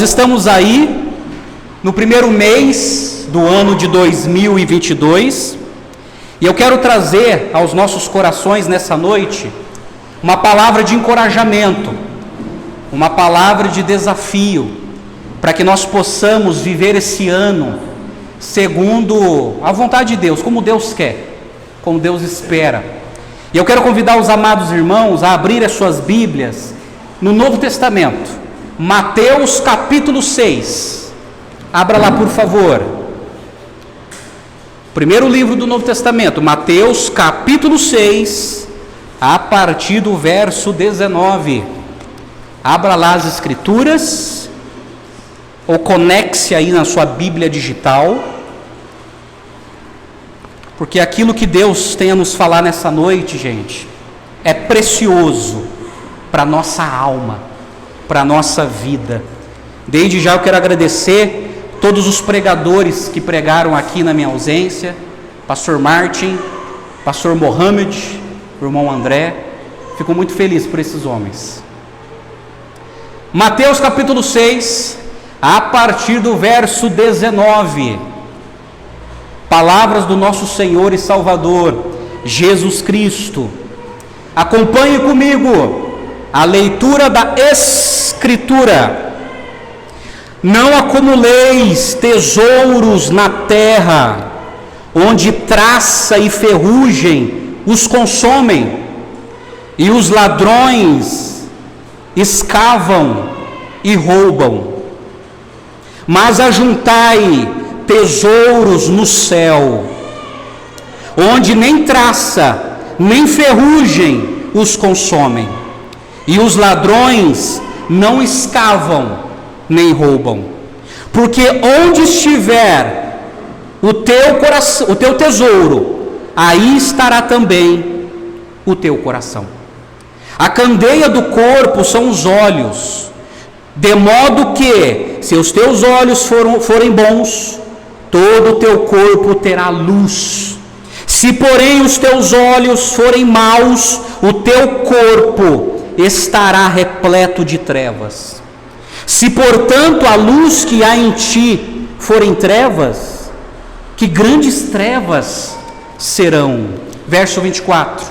estamos aí no primeiro mês do ano de 2022 e eu quero trazer aos nossos corações nessa noite uma palavra de encorajamento, uma palavra de desafio, para que nós possamos viver esse ano segundo a vontade de Deus, como Deus quer, como Deus espera. E eu quero convidar os amados irmãos a abrir as suas Bíblias no Novo Testamento, Mateus capítulo 6. Abra lá, por favor. Primeiro livro do Novo Testamento, Mateus capítulo 6, a partir do verso 19. Abra lá as Escrituras, ou conexe aí na sua Bíblia digital, porque aquilo que Deus tem a nos falar nessa noite, gente, é precioso para a nossa alma, para a nossa vida. Desde já eu quero agradecer todos os pregadores que pregaram aqui na minha ausência, pastor Martin, pastor Mohamed, irmão André, fico muito feliz por esses homens. Mateus capítulo 6, a partir do verso 19, palavras do nosso Senhor e Salvador, Jesus Cristo. Acompanhe comigo a leitura da Escritura. Não acumuleis tesouros na terra, onde traça e ferrugem os consomem, e os ladrões escavam e roubam. Mas ajuntai tesouros no céu, onde nem traça, nem ferrugem os consomem, e os ladrões não escavam, nem roubam. Porque onde estiver o teu coração, o teu tesouro, aí estará também o teu coração. A candeia do corpo são os olhos, de modo que, se os teus olhos forem bons, todo o teu corpo terá luz. Se, porém, os teus olhos forem maus, o teu corpo estará repleto de trevas. Se, portanto, a luz que há em ti forem trevas, que grandes trevas serão. Verso 24.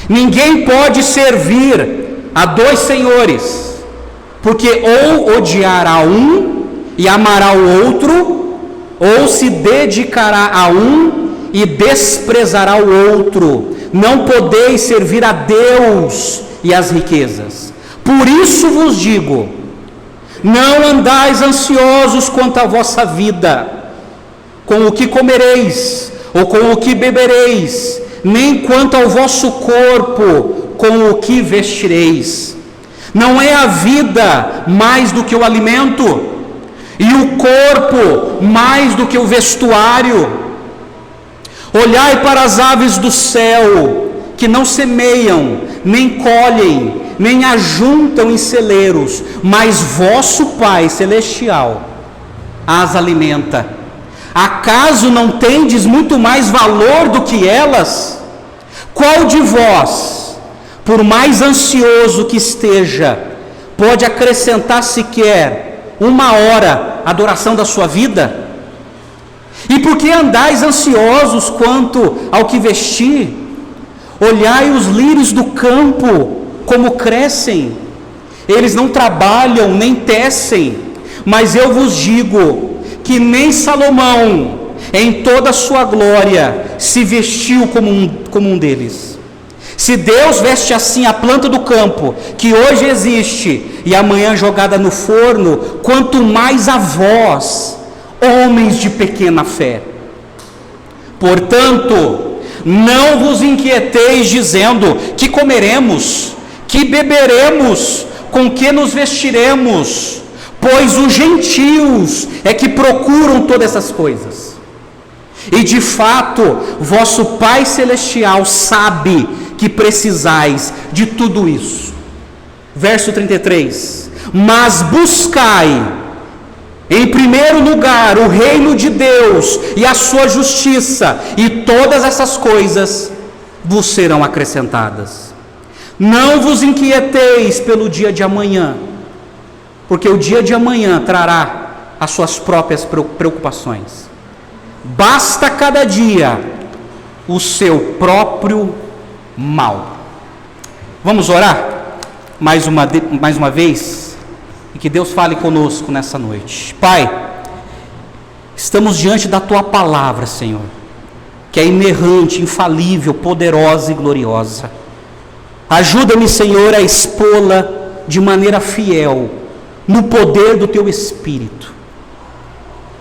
Ninguém pode servir a dois senhores, porque ou odiará um e amará o outro, ou se dedicará a um e desprezará o outro. Não podeis servir a Deus e às riquezas. Por isso vos digo, não andais ansiosos quanto à vossa vida, com o que comereis, ou com o que bebereis, nem quanto ao vosso corpo, com o que vestireis. Não é a vida mais do que o alimento, e o corpo mais do que o vestuário? Olhai para as aves do céu, que não semeiam, nem colhem, nem ajuntam em celeiros, mas vosso Pai Celestial as alimenta. Acaso não tendes muito mais valor do que elas? Qual de vós, por mais ansioso que esteja, pode acrescentar sequer uma hora à duração da sua vida? E por que andais ansiosos quanto ao que vestir? Olhai os lírios do campo, como crescem. Eles não trabalham, nem tecem. Mas eu vos digo que nem Salomão, em toda a sua glória, se vestiu como um deles. Se Deus veste assim a planta do campo, que hoje existe e amanhã jogada no forno, quanto mais a vós, homens de pequena fé. Portanto, não vos inquieteis dizendo: que comeremos, que beberemos, com que nos vestiremos? Pois os gentios é que procuram todas essas coisas. E de fato, vosso Pai Celestial sabe que precisais de tudo isso. Verso 33. Mas buscai em primeiro lugar o reino de Deus e a sua justiça, e todas essas coisas vos serão acrescentadas. Não vos inquieteis pelo dia de amanhã, porque o dia de amanhã trará as suas próprias preocupações. Basta cada dia o seu próprio mal. Vamos orar mais uma vez e que Deus fale conosco nessa noite. Pai, estamos diante da Tua palavra, Senhor, que é inerrante, infalível, poderosa e gloriosa. Ajuda-me, Senhor, a expô-la de maneira fiel, no poder do Teu Espírito.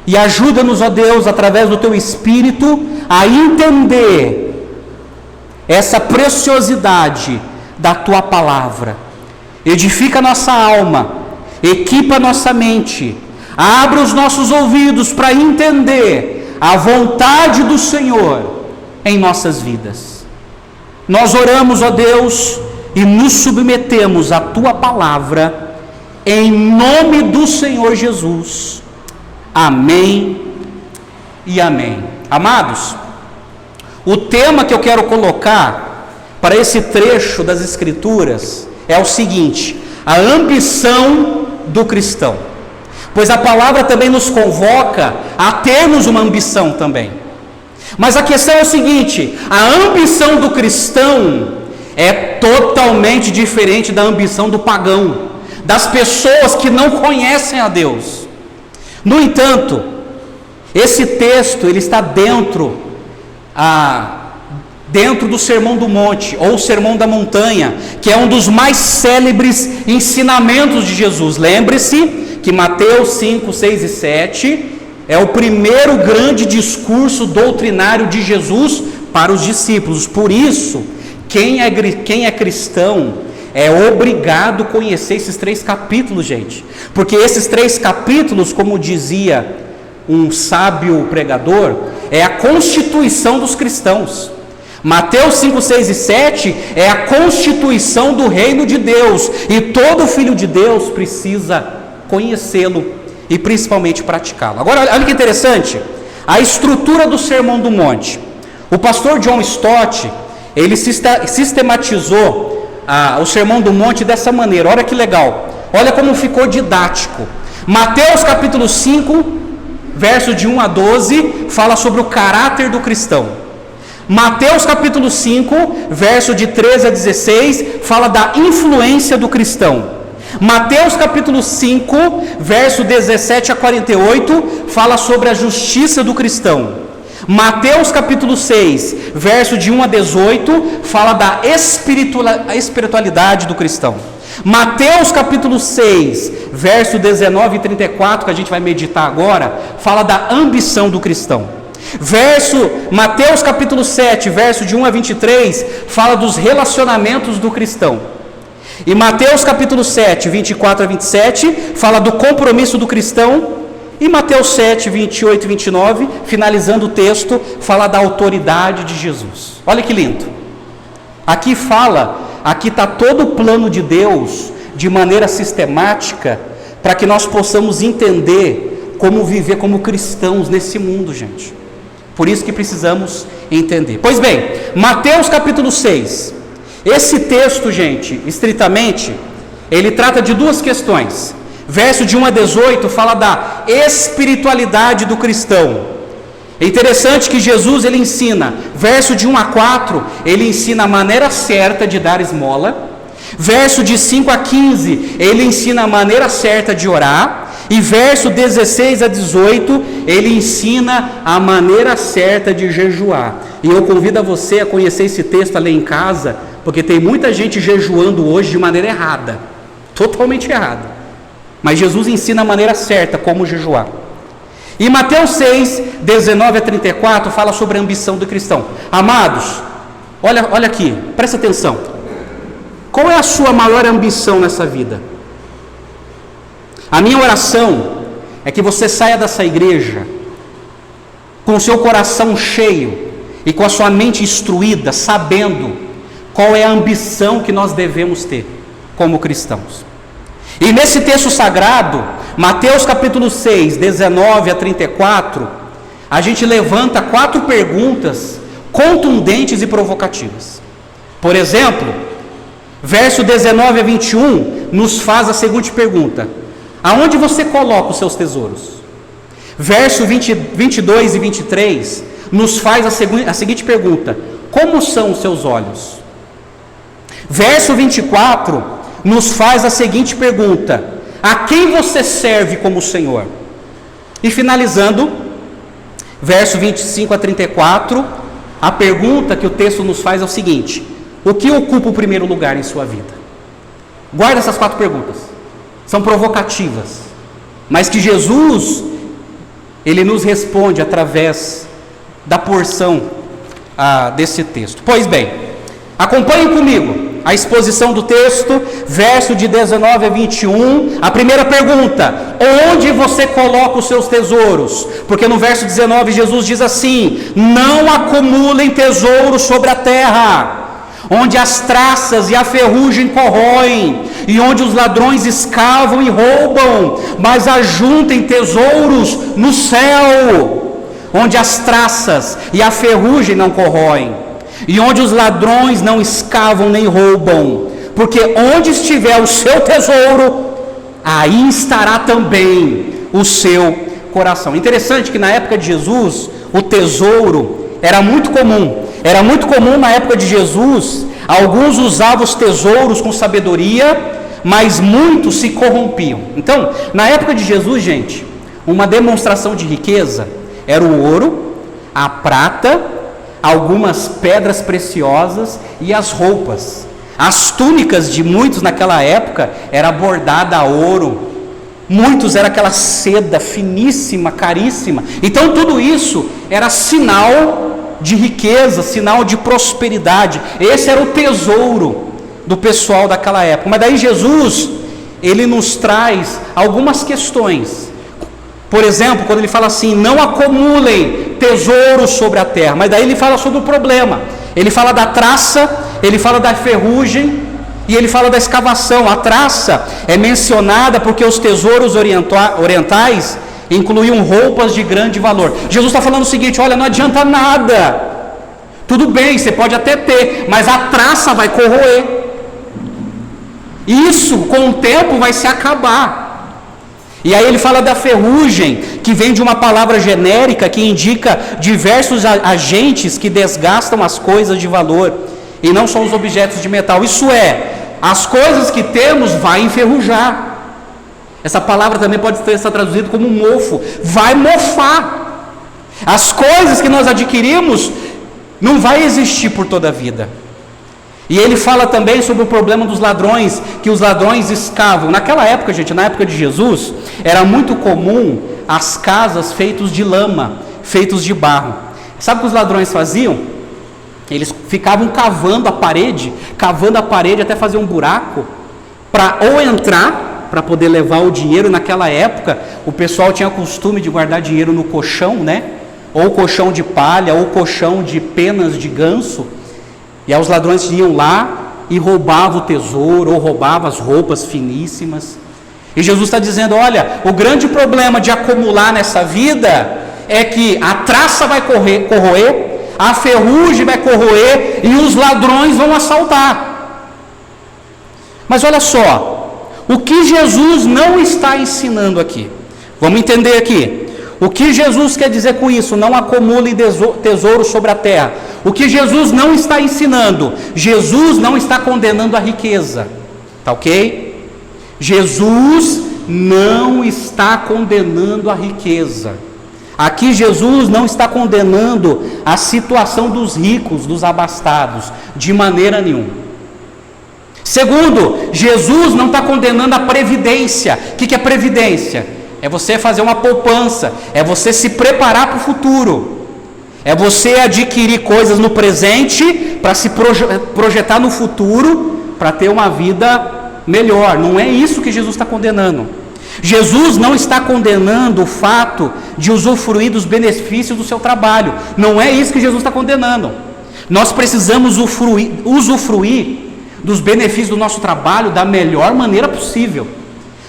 E ajuda-nos, ó Deus, através do Teu Espírito, a entender essa preciosidade da Tua palavra. Edifica nossa alma, equipa nossa mente, abre os nossos ouvidos para entender a vontade do Senhor em nossas vidas. Nós oramos, ó Deus, e nos submetemos à Tua palavra, em nome do Senhor Jesus. Amém e amém. Amados, o tema que eu quero colocar para esse trecho das Escrituras é o seguinte: a ambição do cristão. Pois a palavra também nos convoca a termos uma ambição também. Mas a questão é o seguinte: a ambição do cristão é totalmente diferente da ambição do pagão, das pessoas que não conhecem a Deus. No entanto, esse texto ele está dentro do Sermão do Monte, ou Sermão da Montanha, que é um dos mais célebres ensinamentos de Jesus. Lembre-se que Mateus 5, 6 e 7 é o primeiro grande discurso doutrinário de Jesus para os discípulos. Por isso, quem é cristão é obrigado a conhecer esses 3 capítulos, gente. Porque esses 3 capítulos, como dizia um sábio pregador, é a constituição dos cristãos. Mateus 5, 6 e 7 é a constituição do reino de Deus. E todo filho de Deus precisa conhecê-lo e principalmente praticá-lo. Agora, olha que interessante, a estrutura do Sermão do Monte. O pastor John Stott, ele sistematizou o Sermão do Monte dessa maneira. Olha que legal, olha como ficou didático. Mateus capítulo 5, verso de 1 a 12, fala sobre o caráter do cristão. Mateus capítulo 5, verso de 13 a 16, fala da influência do cristão. Mateus capítulo 5, verso 17 a 48, fala sobre a justiça do cristão. Mateus capítulo 6, verso de 1 a 18, fala da espiritualidade do cristão. Mateus capítulo 6, verso 19 e 34, que a gente vai meditar agora, fala da ambição do cristão. Mateus capítulo 7, verso de 1 a 23, fala dos relacionamentos do cristão. E Mateus capítulo 7, 24 a 27, fala do compromisso do cristão. E Mateus 7, 28 e 29, finalizando o texto, fala da autoridade de Jesus. Olha que lindo. Aqui está todo o plano de Deus, de maneira sistemática, para que nós possamos entender como viver como cristãos nesse mundo, gente. Por isso que precisamos entender. Pois bem, Mateus capítulo 6. Esse texto, gente, estritamente, ele trata de 2 questões. Verso de 1 a 18 fala da espiritualidade do cristão. É interessante que Jesus ele ensina, verso de 1 a 4, ele ensina a maneira certa de dar esmola. Verso de 5 a 15, ele ensina a maneira certa de orar. E verso 16 a 18, ele ensina a maneira certa de jejuar. E eu convido a você a conhecer esse texto, a ler em casa, porque tem muita gente jejuando hoje de maneira errada, totalmente errada. Mas Jesus ensina a maneira certa como jejuar. E Mateus 6, 19 a 34 fala sobre a ambição do cristão. Amados, olha aqui, presta atenção. Qual é a sua maior ambição nessa vida? A minha oração é que você saia dessa igreja com o seu coração cheio e com a sua mente instruída, sabendo qual é a ambição que nós devemos ter como cristãos. E nesse texto sagrado, Mateus capítulo 6, 19 a 34, a gente levanta 4 perguntas contundentes e provocativas. Por exemplo, verso 19 a 21 nos faz a seguinte pergunta: Aonde você coloca os seus tesouros? Verso 22 e 23 nos faz a seguinte pergunta: como são os seus olhos? Verso 24 nos faz a seguinte pergunta: a quem você serve como Senhor? E finalizando, verso 25 a 34, a pergunta que o texto nos faz é o seguinte: o que ocupa o primeiro lugar em sua vida? Guarda essas 4 perguntas, são provocativas, mas que Jesus, ele nos responde através da porção desse texto. Pois bem, acompanhem comigo a exposição do texto, verso de 19 a 21, a primeira pergunta: onde você coloca os seus tesouros? Porque no verso 19 Jesus diz assim: não acumulem tesouros sobre a terra, onde as traças e a ferrugem corroem, e onde os ladrões escavam e roubam, mas ajuntem tesouros no céu, onde as traças e a ferrugem não corroem, e onde os ladrões não escavam nem roubam, porque onde estiver o seu tesouro, aí estará também o seu coração. Interessante que na época de Jesus, o tesouro era muito comum. Era muito comum na época de Jesus, alguns usavam os tesouros com sabedoria, mas muitos se corrompiam. Então, na época de Jesus, gente, uma demonstração de riqueza era o ouro, a prata, algumas pedras preciosas e as roupas. As túnicas de muitos naquela época era bordada a ouro, muitos era aquela seda finíssima, caríssima. Então tudo isso era sinal de riqueza, sinal de prosperidade. Esse era o tesouro do pessoal daquela época. Mas daí Jesus, ele nos traz algumas questões. Por exemplo, quando ele fala assim: não acumulem tesouros sobre a terra. Mas daí ele fala sobre o problema. Ele fala da traça, ele fala da ferrugem e ele fala da escavação. A traça é mencionada porque os tesouros orientais incluíam roupas de grande valor. Jesus está falando o seguinte: olha, não adianta nada. Tudo bem, você pode até ter, mas a traça vai corroer. Isso, com o tempo, vai se acabar. E aí ele fala da ferrugem, que vem de uma palavra genérica que indica diversos agentes que desgastam as coisas de valor, e não só os objetos de metal. Isso é, as coisas que temos vai enferrujar. Essa palavra também pode ser traduzida como mofo, vai mofar. As coisas que nós adquirimos não vai existir por toda a vida. E ele fala também sobre o problema dos ladrões, que os ladrões escavam. Naquela época, gente, na época de Jesus, era muito comum as casas feitas de lama, feitas de barro. Sabe o que os ladrões faziam? Eles ficavam cavando a parede até fazer um buraco, para ou entrar, para poder levar o dinheiro. Naquela época, o pessoal tinha costume de guardar dinheiro no colchão, né? Ou colchão de palha, ou colchão de penas de ganso. E aí os ladrões iam lá e roubavam o tesouro, ou roubavam as roupas finíssimas. E Jesus está dizendo: olha, o grande problema de acumular nessa vida é que a traça vai corroer, a ferrugem vai corroer e os ladrões vão assaltar. Mas olha só, o que Jesus não está ensinando aqui? Vamos entender aqui. O que Jesus quer dizer com isso? Não acumule tesouro sobre a terra. O que Jesus não está ensinando? Jesus não está condenando a riqueza. Tá ok? Jesus não está condenando a riqueza. Aqui Jesus não está condenando a situação dos ricos, dos abastados, de maneira nenhuma. Segundo, Jesus não está condenando a previdência. O que é previdência? É você fazer uma poupança, é você se preparar para o futuro, é você adquirir coisas no presente para se projetar no futuro, para ter uma vida melhor. Não é isso que Jesus está condenando. Jesus não está condenando o fato de usufruir dos benefícios do seu trabalho. Não é isso que Jesus está condenando. Nós precisamos usufruir dos benefícios do nosso trabalho da melhor maneira possível.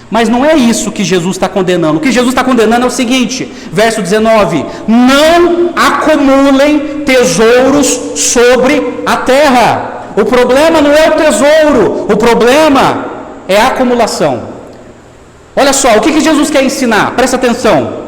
Mas não é isso que Jesus está condenando. O que Jesus está condenando é o seguinte, verso 19: não acumulem tesouros sobre a terra. O problema não é o tesouro, o problema é a acumulação. Olha só, o que Jesus quer ensinar? Presta atenção.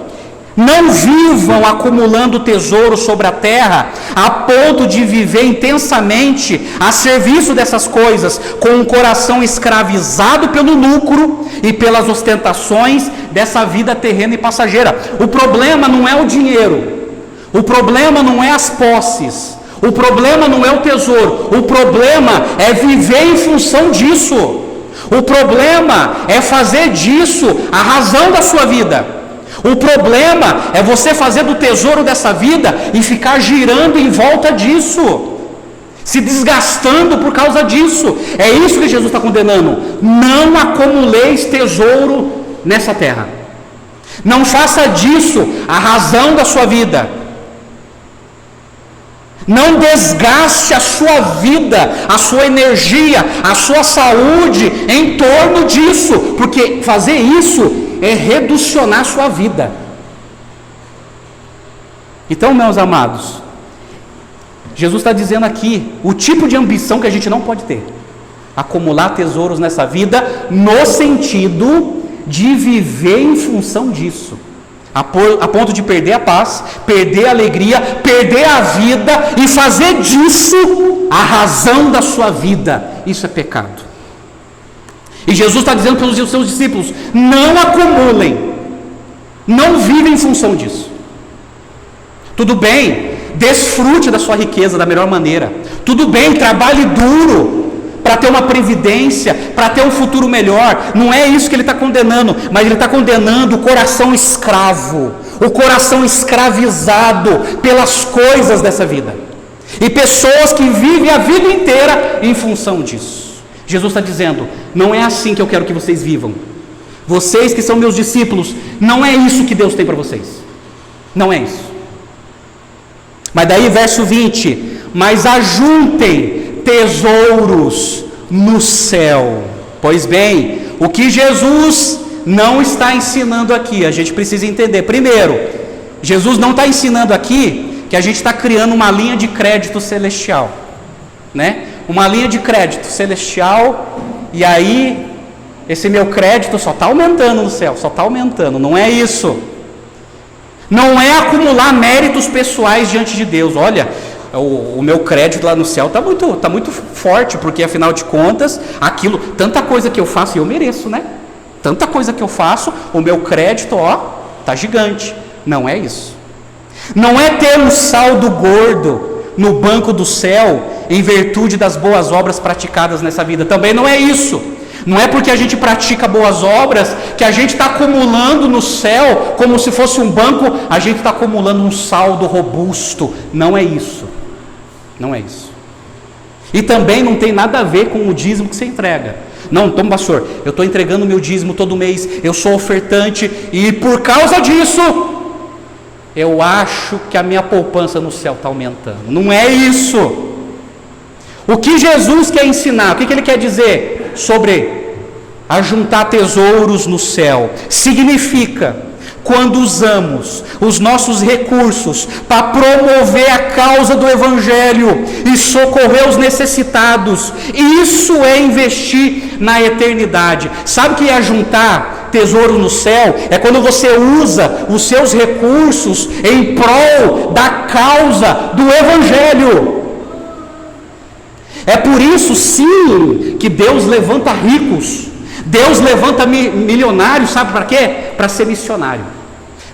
Não vivam acumulando tesouro sobre a terra, a ponto de viver intensamente a serviço dessas coisas, com um coração escravizado pelo lucro e pelas ostentações dessa vida terrena e passageira. O problema não é o dinheiro, o problema não é as posses, o problema não é o tesouro, o problema é viver em função disso. O problema é fazer disso a razão da sua vida. O problema é você fazer do tesouro dessa vida e ficar girando em volta disso, se desgastando por causa disso. É isso que Jesus está condenando. Não acumuleis tesouro nessa terra. Não faça disso a razão da sua vida. Não desgaste a sua vida, a sua energia, a sua saúde em torno disso, porque fazer isso é reducionar a sua vida. Então, meus amados, Jesus está dizendo aqui o tipo de ambição que a gente não pode ter: acumular tesouros nessa vida, no sentido de viver em função disso, a ponto de perder a paz, perder a alegria, perder a vida e fazer disso a razão da sua vida. Isso é pecado. E Jesus está dizendo para os seus discípulos: não acumulem, não vivem em função disso. Tudo bem, desfrute da sua riqueza da melhor maneira. Tudo bem, trabalhe duro para ter uma previdência, para ter um futuro melhor. Não é isso que ele está condenando, mas ele está condenando o coração escravo, o coração escravizado pelas coisas dessa vida, e pessoas que vivem a vida inteira em função disso. Jesus está dizendo: não é assim que eu quero que vocês vivam. Vocês que são meus discípulos, não é isso que Deus tem para vocês. Não é isso. Mas daí verso 20: mas ajuntem tesouros no céu. Pois bem, o que Jesus não está ensinando aqui, a gente precisa entender. Primeiro, Jesus não está ensinando aqui que a gente está criando uma linha de crédito celestial, né? Uma linha de crédito celestial, e aí esse meu crédito só está aumentando no céu, só está aumentando. Não é isso. Não é acumular méritos pessoais diante de Deus. Olha, o meu crédito lá no céu está muito forte, porque afinal de contas, aquilo, tanta coisa que eu faço, eu mereço, né? Tanta coisa que eu faço, o meu crédito, está gigante. Não é isso. Não é ter um saldo gordo no banco do céu em virtude das boas obras praticadas nessa vida. Também não é isso. Não é porque a gente pratica boas obras que a gente está acumulando no céu como se fosse um banco, a gente está acumulando um saldo robusto. Não é isso. Não é isso. E também não tem nada a ver com o dízimo que você entrega. Não, então pastor, eu estou entregando o meu dízimo todo mês, eu sou ofertante, e por causa disso eu acho que a minha poupança no céu está aumentando. Não é isso. O que Jesus quer ensinar, o que ele quer dizer sobre ajuntar tesouros no céu? Significa, quando usamos os nossos recursos para promover a causa do Evangelho e socorrer os necessitados, isso é investir na eternidade. Sabe o que é ajuntar tesouro no céu? É quando você usa os seus recursos em prol da causa do Evangelho. É por isso, sim, que Deus levanta ricos, Deus levanta milionários, sabe para quê? Para ser missionário.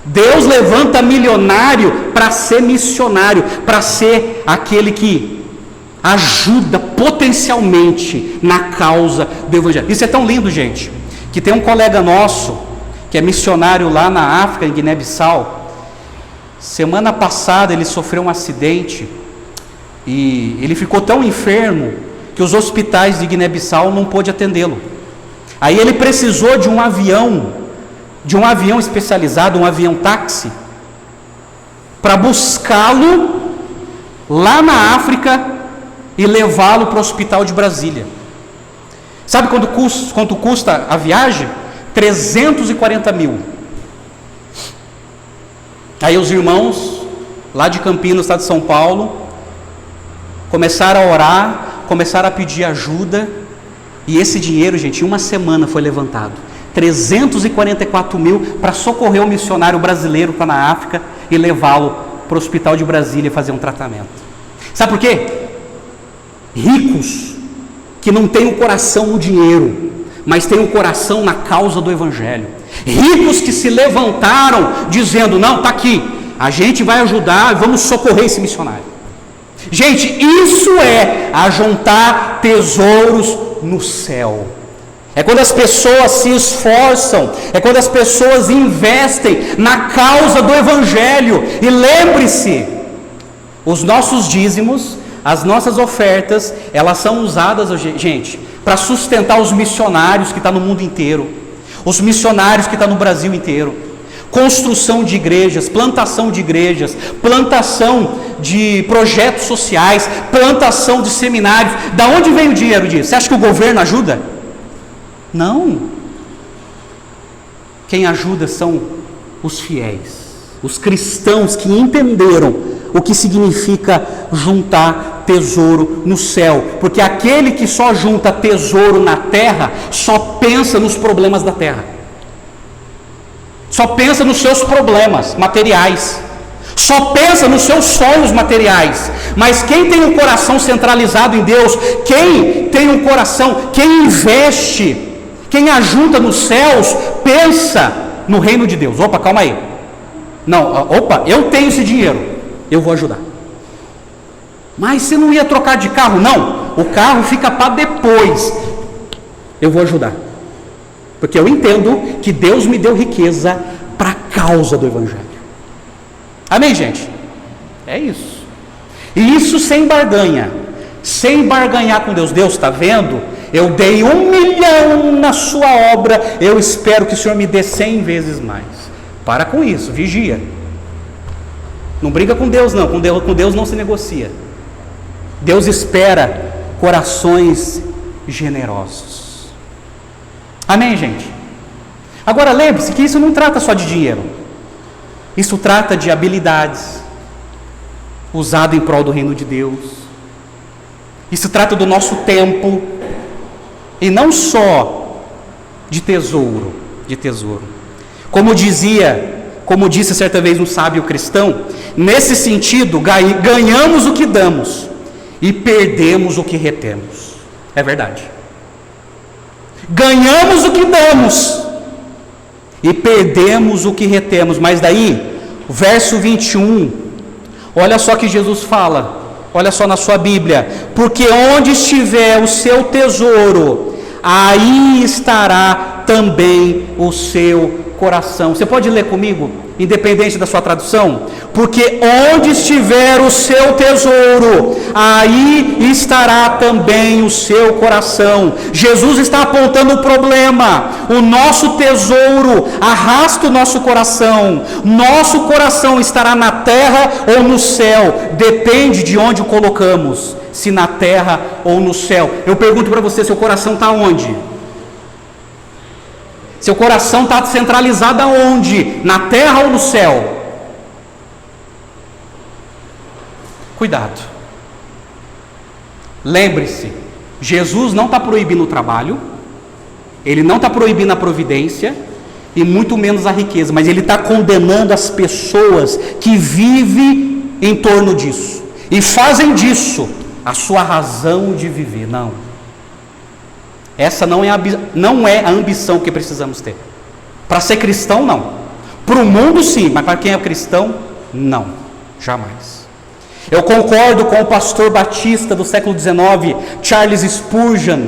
Deus levanta milionário para ser missionário, para ser aquele que ajuda potencialmente na causa do Evangelho. Isso é tão lindo, gente, que tem um colega nosso, que é missionário lá na África, em Guiné-Bissau. Semana passada ele sofreu um acidente, e ele ficou tão enfermo que os hospitais de Guiné-Bissau não pôde atendê-lo. Aí ele precisou de um avião especializado, um avião táxi, para buscá-lo lá na África e levá-lo para o hospital de Brasília. Sabe quanto custa a viagem? 340 mil. Aí os irmãos lá de Campinas, estado de São Paulo, começaram a orar, começaram a pedir ajuda, e esse dinheiro, gente, em uma semana foi levantado. 344 mil para socorrer um missionário brasileiro que está na África e levá-lo para o hospital de Brasília fazer um tratamento. Sabe por quê? Ricos que não têm o coração no dinheiro, mas têm o coração na causa do Evangelho. Ricos que se levantaram dizendo: não, está aqui, a gente vai ajudar, vamos socorrer esse missionário. Gente, isso é ajuntar tesouros no céu. É quando as pessoas se esforçam, é quando as pessoas investem na causa do Evangelho. E lembre-se, os nossos dízimos, as nossas ofertas, elas são usadas, gente, para sustentar os missionários que estão no mundo inteiro, os missionários que estão no Brasil inteiro. Construção de igrejas, plantação de projetos sociais, plantação de seminários. Da onde vem o dinheiro disso? Você acha que o governo ajuda? Não. Quem ajuda são os fiéis, os cristãos que entenderam o que significa juntar tesouro no céu, porque aquele que só junta tesouro na terra só pensa nos problemas da terra, só pensa nos seus problemas materiais, só pensa nos seus sonhos materiais. Mas quem tem um coração centralizado em Deus, quem tem um coração, quem investe, quem ajunta nos céus, pensa no reino de Deus. Opa, calma aí, não, opa, eu tenho esse dinheiro, eu vou ajudar. Mas você não ia trocar de carro? Não, o carro fica para depois, eu vou ajudar, porque eu entendo que Deus me deu riqueza para a causa do Evangelho. Amém, gente? É isso. E isso sem barganha, sem barganhar com Deus. Deus, está vendo? Eu dei 1 milhão na sua obra, eu espero que o Senhor me dê 100 vezes mais. Para com isso, vigia. Não briga com Deus não, com Deus não se negocia. Deus espera corações generosos. Amém, gente? Agora lembre-se que isso não trata só de dinheiro. Isso trata de habilidades usado em prol do reino de Deus. Isso trata do nosso tempo. E não só de tesouro. Como disse certa vez um sábio cristão, nesse sentido, ganhamos o que damos e perdemos o que retemos. É verdade. Ganhamos o que damos e perdemos o que retemos. Mas daí, verso 21, olha só que Jesus fala, olha só na sua Bíblia: porque onde estiver o seu tesouro, aí estará também o seu coração. Você pode ler comigo, independente da sua tradução? Porque onde estiver o seu tesouro, aí estará também o seu coração. Jesus está apontando o problema. O nosso tesouro arrasta o nosso coração. Nosso coração estará na terra ou no céu, depende de onde o colocamos, se na terra ou no céu. Eu pergunto para você, seu coração está onde? Seu coração está centralizado aonde? Na terra ou no céu? Cuidado. Lembre-se, Jesus não está proibindo o trabalho, Ele não está proibindo a providência, e muito menos a riqueza, mas Ele está condenando as pessoas que vivem em torno disso, e fazem disso a sua razão de viver. Não. Essa não é a ambição que precisamos ter. Para ser cristão, não. Para o mundo, sim, mas para quem é cristão, não. Jamais. Eu concordo com o pastor batista do século XIX, Charles Spurgeon,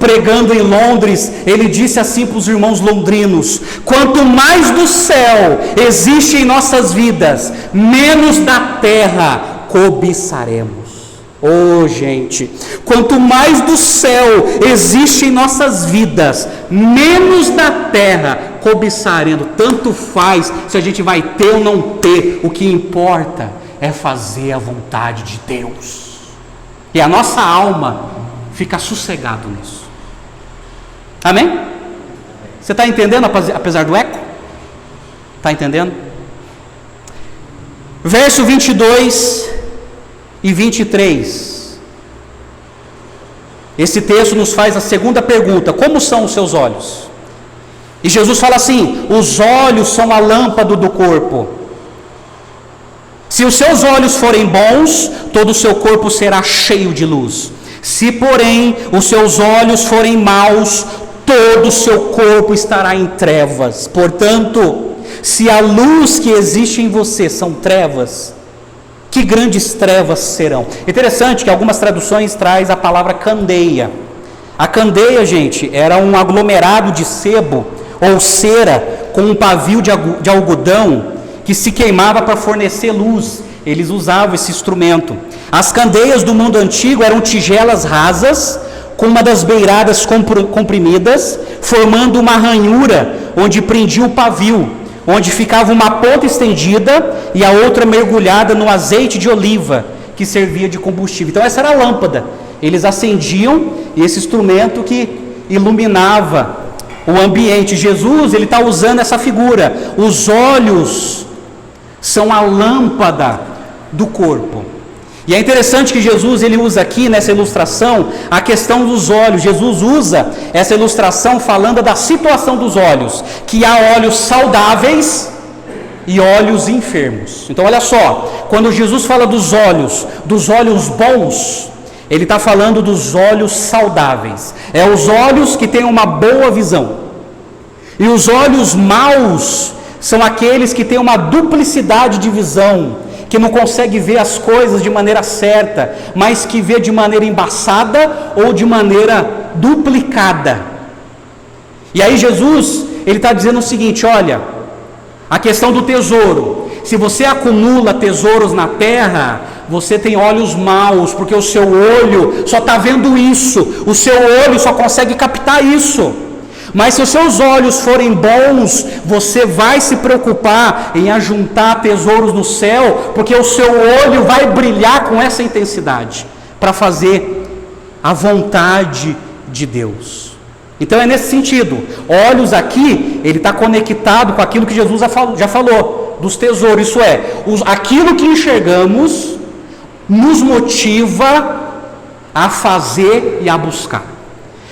pregando em Londres. Ele disse assim para os irmãos londrinos: quanto mais do céu existe em nossas vidas, menos da terra cobiçaremos. Oh, gente, quanto mais do céu existe em nossas vidas, menos da terra cobiçaremos. Tanto faz se a gente vai ter ou não ter, o que importa é fazer a vontade de Deus, e a nossa alma fica sossegado nisso. Amém? Você está entendendo, apesar do eco? Está entendendo? Verso 22 e 23. Esse texto nos faz a segunda pergunta: como são os seus olhos? E Jesus fala assim: os olhos são a lâmpada do corpo. Se os seus olhos forem bons, todo o seu corpo será cheio de luz. Se, porém, os seus olhos forem maus, todo o seu corpo estará em trevas. Portanto, se a luz que existe em você são trevas, que grandes trevas serão. Interessante que algumas traduções traz a palavra candeia. A candeia, gente, era um aglomerado de sebo ou cera com um pavio de algodão que se queimava para fornecer luz. Eles usavam esse instrumento. As candeias do mundo antigo eram tigelas rasas com uma das beiradas comprimidas, formando uma ranhura onde prendia o pavio, onde ficava uma ponta estendida e a outra mergulhada no azeite de oliva que servia de combustível. Então essa era a lâmpada. Eles acendiam esse instrumento que iluminava o ambiente. Jesus, ele está usando essa figura. Os olhos são a lâmpada do corpo. E é interessante que Jesus, ele usa aqui nessa ilustração a questão dos olhos. Jesus usa essa ilustração falando da situação dos olhos, que há olhos saudáveis e olhos enfermos. Então olha só, quando Jesus fala dos olhos bons, ele está falando dos olhos saudáveis. É os olhos que têm uma boa visão. E os olhos maus são aqueles que têm uma duplicidade de visão, que não consegue ver as coisas de maneira certa, mas que vê de maneira embaçada ou de maneira duplicada. E aí Jesus, ele está dizendo o seguinte: olha, a questão do tesouro, se você acumula tesouros na terra, você tem olhos maus, porque o seu olho só está vendo isso, o seu olho só consegue captar isso. Mas se os seus olhos forem bons, você vai se preocupar em ajuntar tesouros no céu, porque o seu olho vai brilhar com essa intensidade, para fazer a vontade de Deus. Então é nesse sentido. Olhos aqui, ele está conectado com aquilo que Jesus já falou, dos tesouros. Isso é, aquilo que enxergamos nos motiva a fazer e a buscar.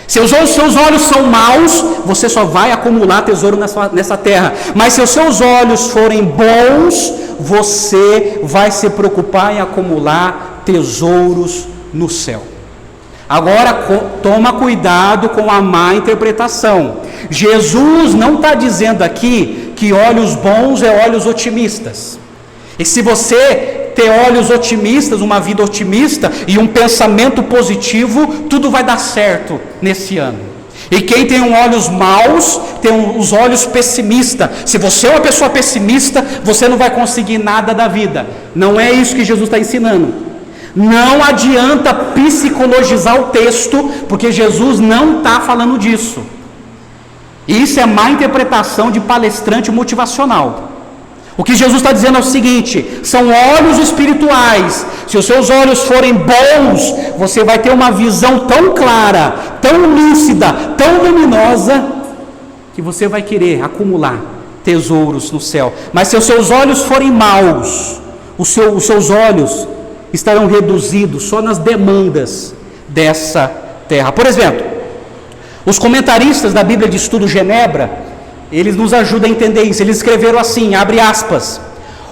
Se os seus olhos são maus, você só vai acumular tesouro nessa terra. Mas se os seus olhos forem bons, você vai se preocupar em acumular tesouros no céu. Agora, toma cuidado com a má interpretação. Jesus não está dizendo aqui que olhos bons é olhos otimistas. E se você ter olhos otimistas, uma vida otimista e um pensamento positivo, tudo vai dar certo nesse ano. E quem tem olhos maus, tem os olhos pessimistas. Se você é uma pessoa pessimista, você não vai conseguir nada da vida. Não é isso que Jesus está ensinando. Não adianta psicologizar o texto, porque Jesus não está falando disso. Isso é má interpretação de palestrante motivacional. O que Jesus está dizendo é o seguinte: são olhos espirituais. Se os seus olhos forem bons, você vai ter uma visão tão clara, tão lúcida, tão luminosa, que você vai querer acumular tesouros no céu. Mas se os seus olhos forem maus, os seus olhos estarão reduzidos só nas demandas dessa terra. Por exemplo, os comentaristas da Bíblia de Estudo Genebra, eles nos ajudam a entender isso. Eles escreveram assim, abre aspas: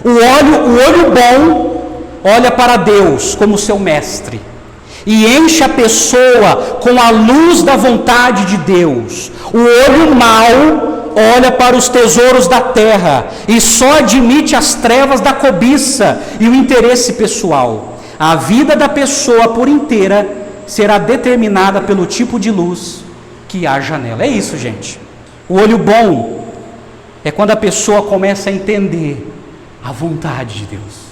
o olho bom olha para Deus como seu mestre e enche a pessoa com a luz da vontade de Deus. O olho mau olha para os tesouros da terra e só admite as trevas da cobiça e o interesse pessoal. A vida da pessoa por inteira será determinada pelo tipo de luz que haja nela. É isso, gente. O olho bom é quando a pessoa começa a entender a vontade de Deus.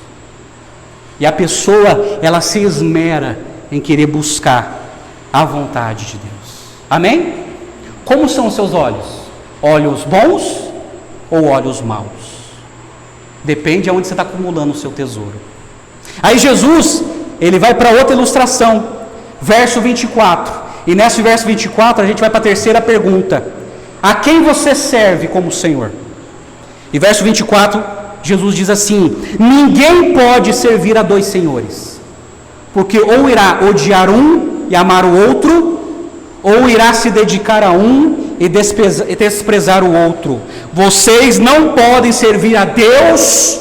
E a pessoa, ela se esmera em querer buscar a vontade de Deus. Amém? Como são os seus olhos? Olhos bons ou olhos maus? Depende de onde você está acumulando o seu tesouro. Aí Jesus, ele vai para outra ilustração, verso 24. E nesse verso 24 a gente vai para a terceira pergunta: a quem você serve como Senhor? E verso 24, Jesus diz assim: ninguém pode servir a dois senhores, porque ou irá odiar um e amar o outro, ou irá se dedicar a um e desprezar o outro. Vocês não podem servir a Deus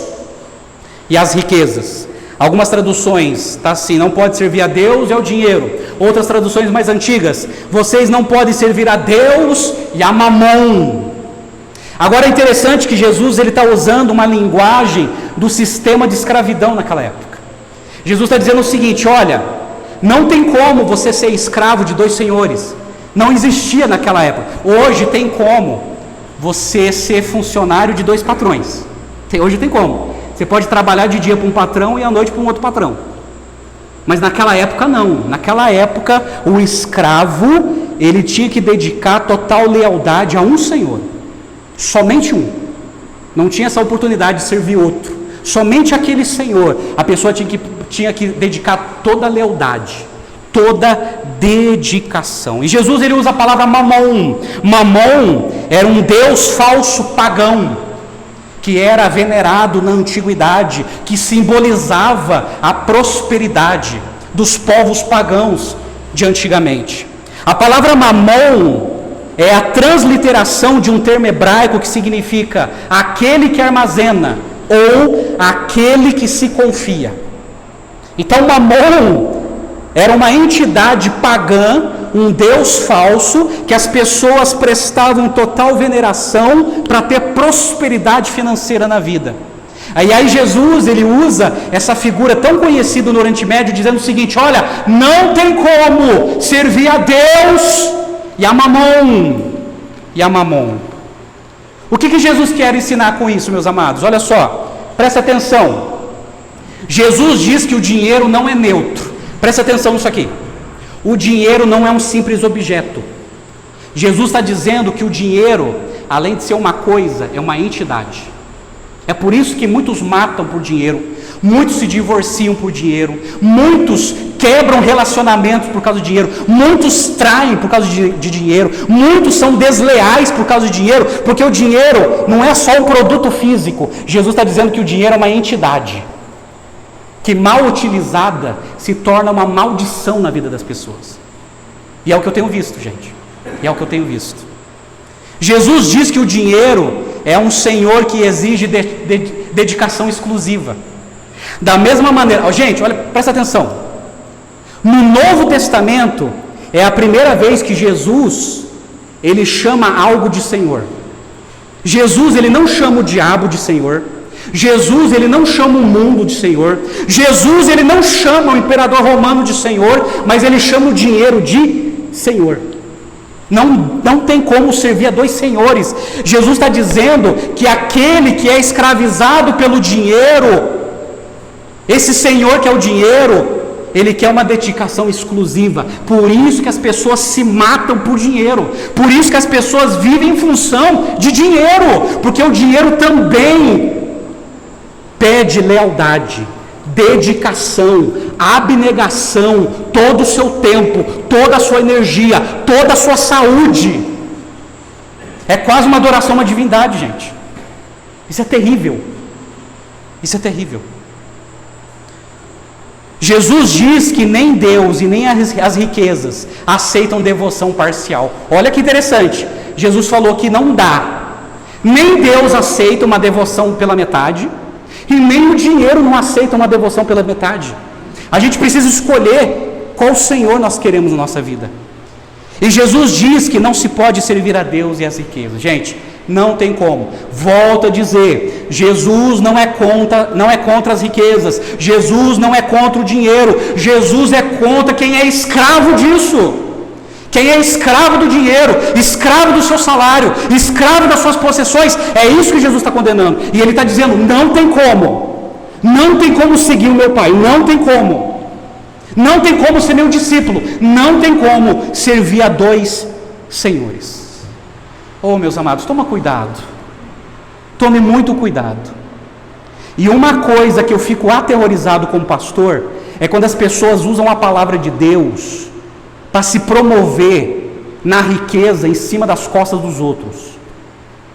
e às riquezas. Algumas traduções está assim: não pode servir a Deus e ao dinheiro. Outras traduções mais antigas: vocês não podem servir a Deus e a mamon. Agora é interessante que Jesus está usando uma linguagem do sistema de escravidão naquela época. Jesus está dizendo o seguinte: olha, não tem como você ser escravo de dois senhores. Não existia naquela época. Hoje tem como você ser funcionário de dois patrões. Hoje tem como. Você pode trabalhar de dia para um patrão e à noite para um outro patrão. Mas naquela época não. Naquela época o escravo, ele tinha que dedicar total lealdade a um senhor. Somente um. Não tinha essa oportunidade de servir outro. Somente aquele senhor. A pessoa tinha que dedicar toda a lealdade, toda dedicação. E Jesus, ele usa a palavra mamon. Mamon era um deus falso pagão, que era venerado na antiguidade, que simbolizava a prosperidade dos povos pagãos de antigamente. A palavra mamon é a transliteração de um termo hebraico que significa aquele que armazena ou aquele que se confia. Então mamon era uma entidade pagã, um deus falso, que as pessoas prestavam total veneração para ter prosperidade financeira na vida. Aí Jesus, ele usa essa figura tão conhecida no Oriente Médio, dizendo o seguinte: olha, não tem como servir a Deus e a mamon. E a mamon. O que Jesus quer ensinar com isso, meus amados? Olha só, presta atenção. Jesus diz que o dinheiro não é neutro. Presta atenção nisso aqui. O dinheiro não é um simples objeto. Jesus está dizendo que o dinheiro, além de ser uma coisa, é uma entidade. É por isso que muitos matam por dinheiro, muitos se divorciam por dinheiro, muitos quebram relacionamentos por causa de dinheiro, muitos traem por causa de dinheiro, muitos são desleais por causa de dinheiro, porque o dinheiro não é só um produto físico. Jesus está dizendo que o dinheiro é uma entidade, que mal utilizada se torna uma maldição na vida das pessoas. E é o que eu tenho visto, gente. E é o que eu tenho visto. Jesus diz que o dinheiro é um senhor que exige dedicação exclusiva. Da mesma maneira, gente, olha, presta atenção. No Novo Testamento é a primeira vez que Jesus, ele chama algo de Senhor. Jesus, ele não chama o diabo de Senhor. Jesus, ele não chama o mundo de Senhor. Jesus, ele não chama o imperador romano de Senhor, mas ele chama o dinheiro de Senhor. Não tem como servir a dois senhores. Jesus está dizendo que aquele que é escravizado pelo dinheiro, esse senhor que é o dinheiro, ele quer uma dedicação exclusiva. Por isso que as pessoas se matam por dinheiro. Por isso que as pessoas vivem em função de dinheiro. Porque o dinheiro também pede lealdade, dedicação, abnegação, todo o seu tempo, toda a sua energia, toda a sua saúde. É quase uma adoração a uma divindade, gente. Isso é terrível. Isso é terrível. Jesus diz que nem Deus e nem as riquezas aceitam devoção parcial. Olha que interessante. Jesus falou que não dá. Nem Deus aceita uma devoção pela metade, e nem o dinheiro não aceita uma devoção pela metade. A gente precisa escolher qual Senhor nós queremos na nossa vida. E Jesus diz que não se pode servir a Deus e as riquezas. Gente, não tem como. Volto a dizer, Jesus não é contra as riquezas. Jesus não é contra o dinheiro. Jesus é contra quem é escravo disso. Quem é escravo do dinheiro, escravo do seu salário, escravo das suas possessões, é isso que Jesus está condenando. E ele está dizendo, não tem como seguir o meu Pai, não tem como ser meu discípulo, não tem como servir a dois senhores. Oh, meus amados, toma cuidado, tome muito cuidado. E uma coisa que eu fico aterrorizado como pastor, é quando as pessoas usam a palavra de Deus para se promover na riqueza em cima das costas dos outros.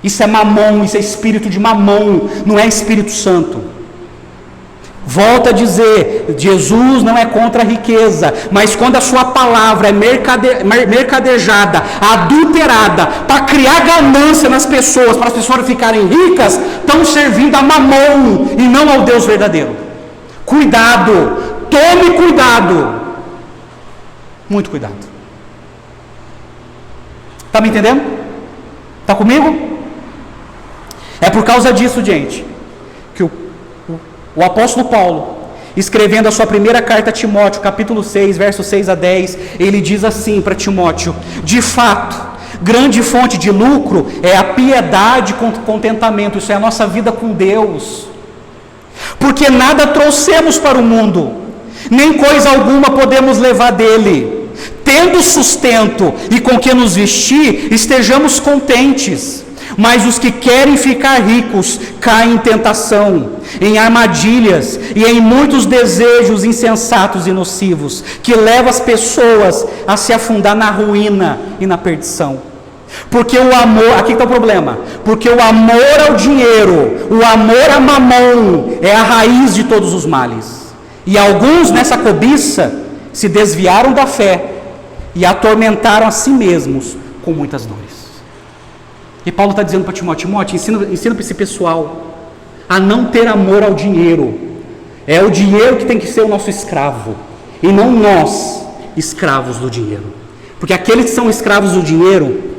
Isso é mamon, isso é espírito de mamon, não é Espírito Santo. Volto a dizer, Jesus não é contra a riqueza, mas quando a sua palavra é mercadejada, adulterada, para criar ganância nas pessoas, para as pessoas ficarem ricas, estão servindo a Mamon e não ao Deus verdadeiro. Cuidado, tome cuidado, muito cuidado. Está me entendendo? Está comigo? É por causa disso, gente, que o apóstolo Paulo, escrevendo a sua primeira carta a Timóteo, capítulo 6, versos 6 a 10, ele diz assim para Timóteo: de fato, grande fonte de lucro é a piedade com contentamento, isso é a nossa vida com Deus, porque nada trouxemos para o mundo, nem coisa alguma podemos levar dele, tendo sustento e com que nos vestir, estejamos contentes. Mas os que querem ficar ricos caem em tentação, em armadilhas e em muitos desejos insensatos e nocivos, que levam as pessoas a se afundar na ruína e na perdição. Porque o amor, aqui está o problema, porque o amor ao dinheiro, o amor a Mamon, é a raiz de todos os males. E alguns nessa cobiça se desviaram da fé e atormentaram a si mesmos com muitas dores. E Paulo está dizendo para Timóteo: ensina para esse pessoal a não ter amor ao dinheiro. É o dinheiro que tem que ser o nosso escravo, e não nós, escravos do dinheiro. Porque aqueles que são escravos do dinheiro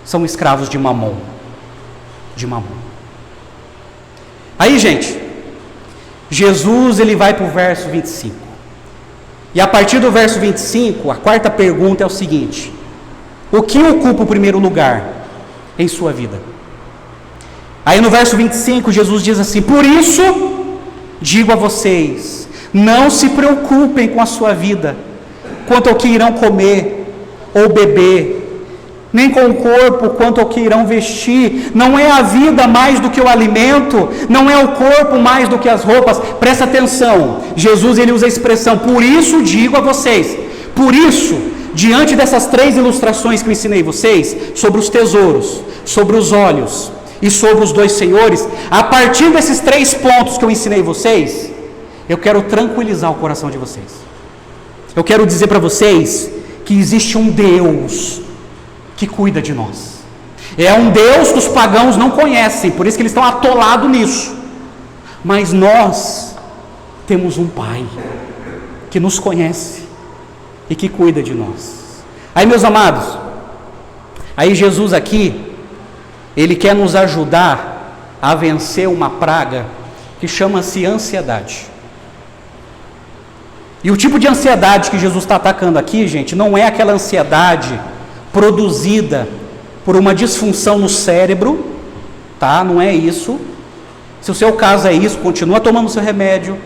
são escravos de Mamon. De Mamon. Aí, gente, Jesus ele vai para o verso 25. E a partir do verso 25, a quarta pergunta é o seguinte: o que ocupa o primeiro lugar em sua vida? Aí no verso 25, Jesus diz assim: por isso, digo a vocês, não se preocupem com a sua vida, quanto ao que irão comer ou beber, nem com o corpo, quanto ao que irão vestir. Não é a vida mais do que o alimento? Não é o corpo mais do que as roupas? Presta atenção, Jesus ele usa a expressão, por isso digo a vocês. Por isso, diante dessas três ilustrações que eu ensinei vocês, sobre os tesouros, sobre os olhos e sobre os dois senhores, a partir desses três pontos que eu ensinei vocês, eu quero tranquilizar o coração de vocês. Eu quero dizer para vocês que existe um Deus que cuida de nós. É um Deus que os pagãos não conhecem, por isso que eles estão atolados nisso. Mas nós temos um Pai que nos conhece e que cuida de nós. Aí, meus amados, aí Jesus aqui, ele quer nos ajudar a vencer uma praga que chama-se ansiedade. E o tipo de ansiedade que Jesus está atacando aqui, gente, não é aquela ansiedade produzida por uma disfunção no cérebro, tá? Não é isso. Se o seu caso é isso, continua tomando o seu remédio.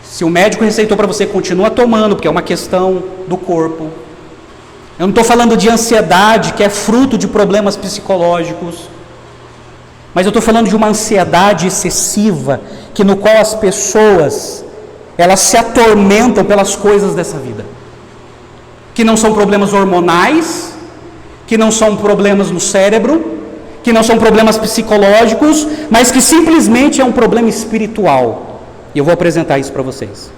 Se o médico receitou para você, continua tomando, porque é uma questão do corpo. Eu não estou falando de ansiedade que é fruto de problemas psicológicos, mas eu estou falando de uma ansiedade excessiva, no qual as pessoas, elas se atormentam pelas coisas dessa vida, que não são problemas hormonais, que não são problemas no cérebro, que não são problemas psicológicos, mas que simplesmente é um problema espiritual. E eu vou apresentar isso para vocês.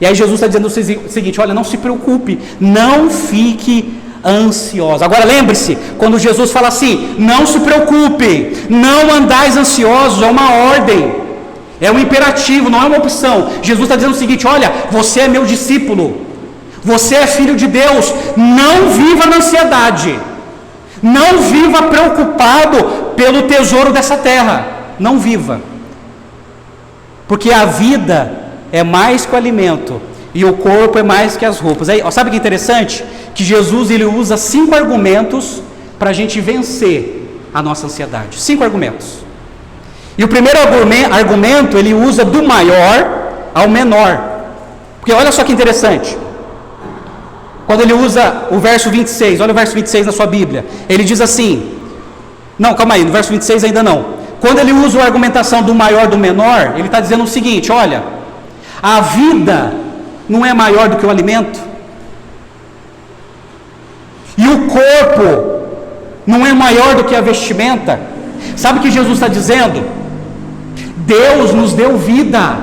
E aí Jesus está dizendo o seguinte: olha, não se preocupe, não fique ansioso. Agora lembre-se, quando Jesus fala assim, não se preocupe, não andais ansiosos, é uma ordem, é um imperativo, não é uma opção. Jesus está dizendo o seguinte: olha, você é meu discípulo, você é filho de Deus, não viva na ansiedade, não viva preocupado pelo tesouro dessa terra, não viva, porque a vida é mais que o alimento, e o corpo é mais que as roupas. Aí, sabe o que é interessante? Que Jesus ele usa 5 argumentos para a gente vencer a nossa ansiedade. 5 argumentos. E o primeiro argumento ele usa do maior ao menor. Porque olha só que interessante. Quando ele usa o verso 26, olha o verso 26 na sua Bíblia. Ele diz assim, não, calma aí, no verso 26 ainda não. Quando ele usa a argumentação do maior do menor, ele está dizendo o seguinte: olha, a vida não é maior do que o alimento, e o corpo não é maior do que a vestimenta. Sabe o que Jesus está dizendo? Deus nos deu vida,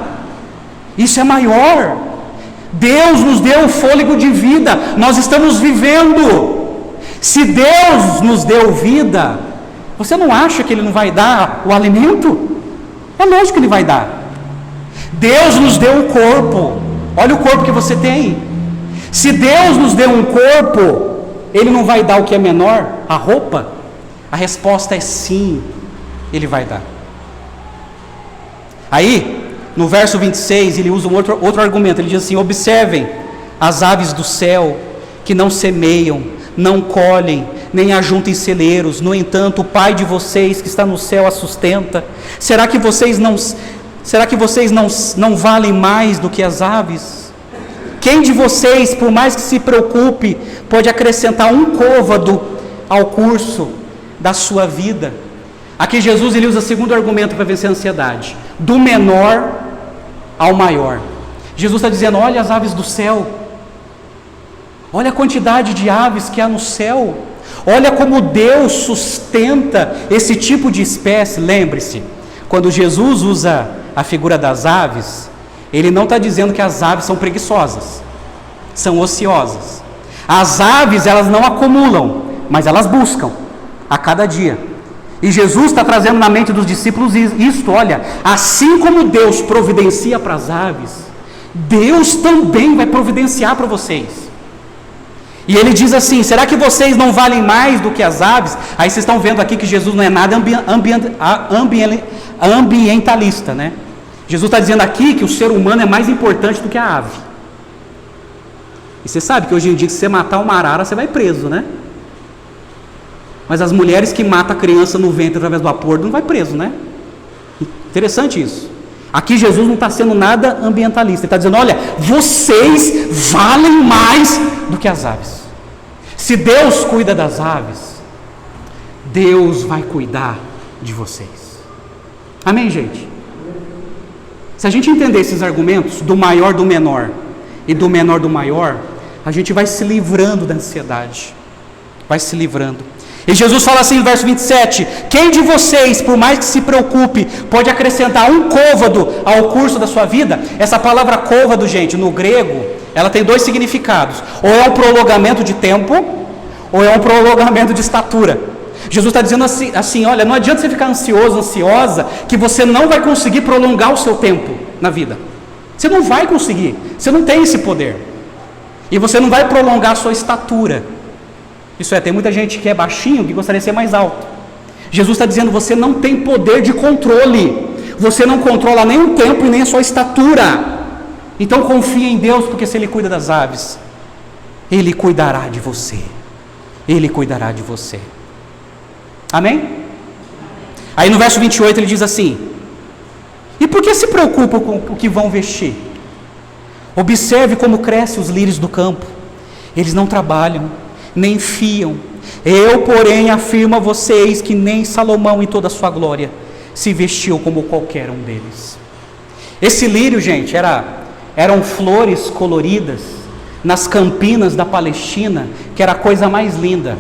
isso é maior. Deus nos deu o fôlego de vida, nós estamos vivendo. Se Deus nos deu vida, você não acha que Ele não vai dar o alimento? É lógico que Ele vai dar. Deus nos deu um corpo, olha o corpo que você tem. Se Deus nos deu um corpo, Ele não vai dar o que é menor? A roupa? A resposta é sim, Ele vai dar. Aí, no verso 26, ele usa um outro argumento. Ele diz assim: observem as aves do céu, que não semeiam, não colhem, nem ajuntam em celeiros. No entanto, o Pai de vocês que está no céu a sustenta. Será que vocês não valem mais do que as aves? Quem de vocês, por mais que se preocupe, pode acrescentar um côvado ao curso da sua vida? Aqui Jesus ele usa o segundo argumento para vencer a ansiedade: do menor ao maior. Jesus está dizendo: olha as aves do céu, olha a quantidade de aves que há no céu, olha como Deus sustenta esse tipo de espécie. Lembre-se, quando Jesus usa a figura das aves, Ele não está dizendo que as aves são preguiçosas, são ociosas. As aves, elas não acumulam, mas elas buscam a cada dia. E Jesus está trazendo na mente dos discípulos isto: olha, assim como Deus providencia para as aves, Deus também vai providenciar para vocês. E Ele diz assim: será que vocês não valem mais do que as aves? Aí vocês estão vendo aqui que Jesus não é nada ambientalista, né? Jesus está dizendo aqui que o ser humano é mais importante do que a ave. E você sabe que hoje em dia, se você matar uma arara, você vai preso, né? Mas as mulheres que matam a criança no ventre através do aborto não vai preso, né? Interessante isso. Aqui Jesus não está sendo nada ambientalista. Ele está dizendo: olha, vocês valem mais do que as aves. Se Deus cuida das aves, Deus vai cuidar de vocês. Amém, gente? Se a gente entender esses argumentos do maior do menor e do menor do maior, a gente vai se livrando da ansiedade. Vai se livrando. E Jesus fala assim no verso 27: quem de vocês, por mais que se preocupe, pode acrescentar um côvado ao curso da sua vida? Essa palavra côvado, gente, no grego, ela tem dois significados: ou é um prolongamento de tempo, ou é um prolongamento de estatura. Jesus está dizendo assim: olha, não adianta você ficar ansioso, ansiosa, que você não vai conseguir prolongar o seu tempo na vida. Você não vai conseguir, você não tem esse poder. E você não vai prolongar a sua estatura. Isso é, tem muita gente que é baixinho que gostaria de ser mais alto. Jesus está dizendo: você não tem poder de controle, você não controla nem o tempo e nem a sua estatura. Então confia em Deus, porque se Ele cuida das aves, Ele cuidará de você. Ele cuidará de você. Amém? Aí no verso 28 ele diz assim: e por que se preocupam com o que vão vestir? Observe como crescem os lírios do campo. Eles não trabalham, nem fiam. Eu, porém, afirmo a vocês que nem Salomão em toda a sua glória se vestiu como qualquer um deles. Esse lírio, gente, eram flores coloridas nas campinas da Palestina, que era a coisa mais linda.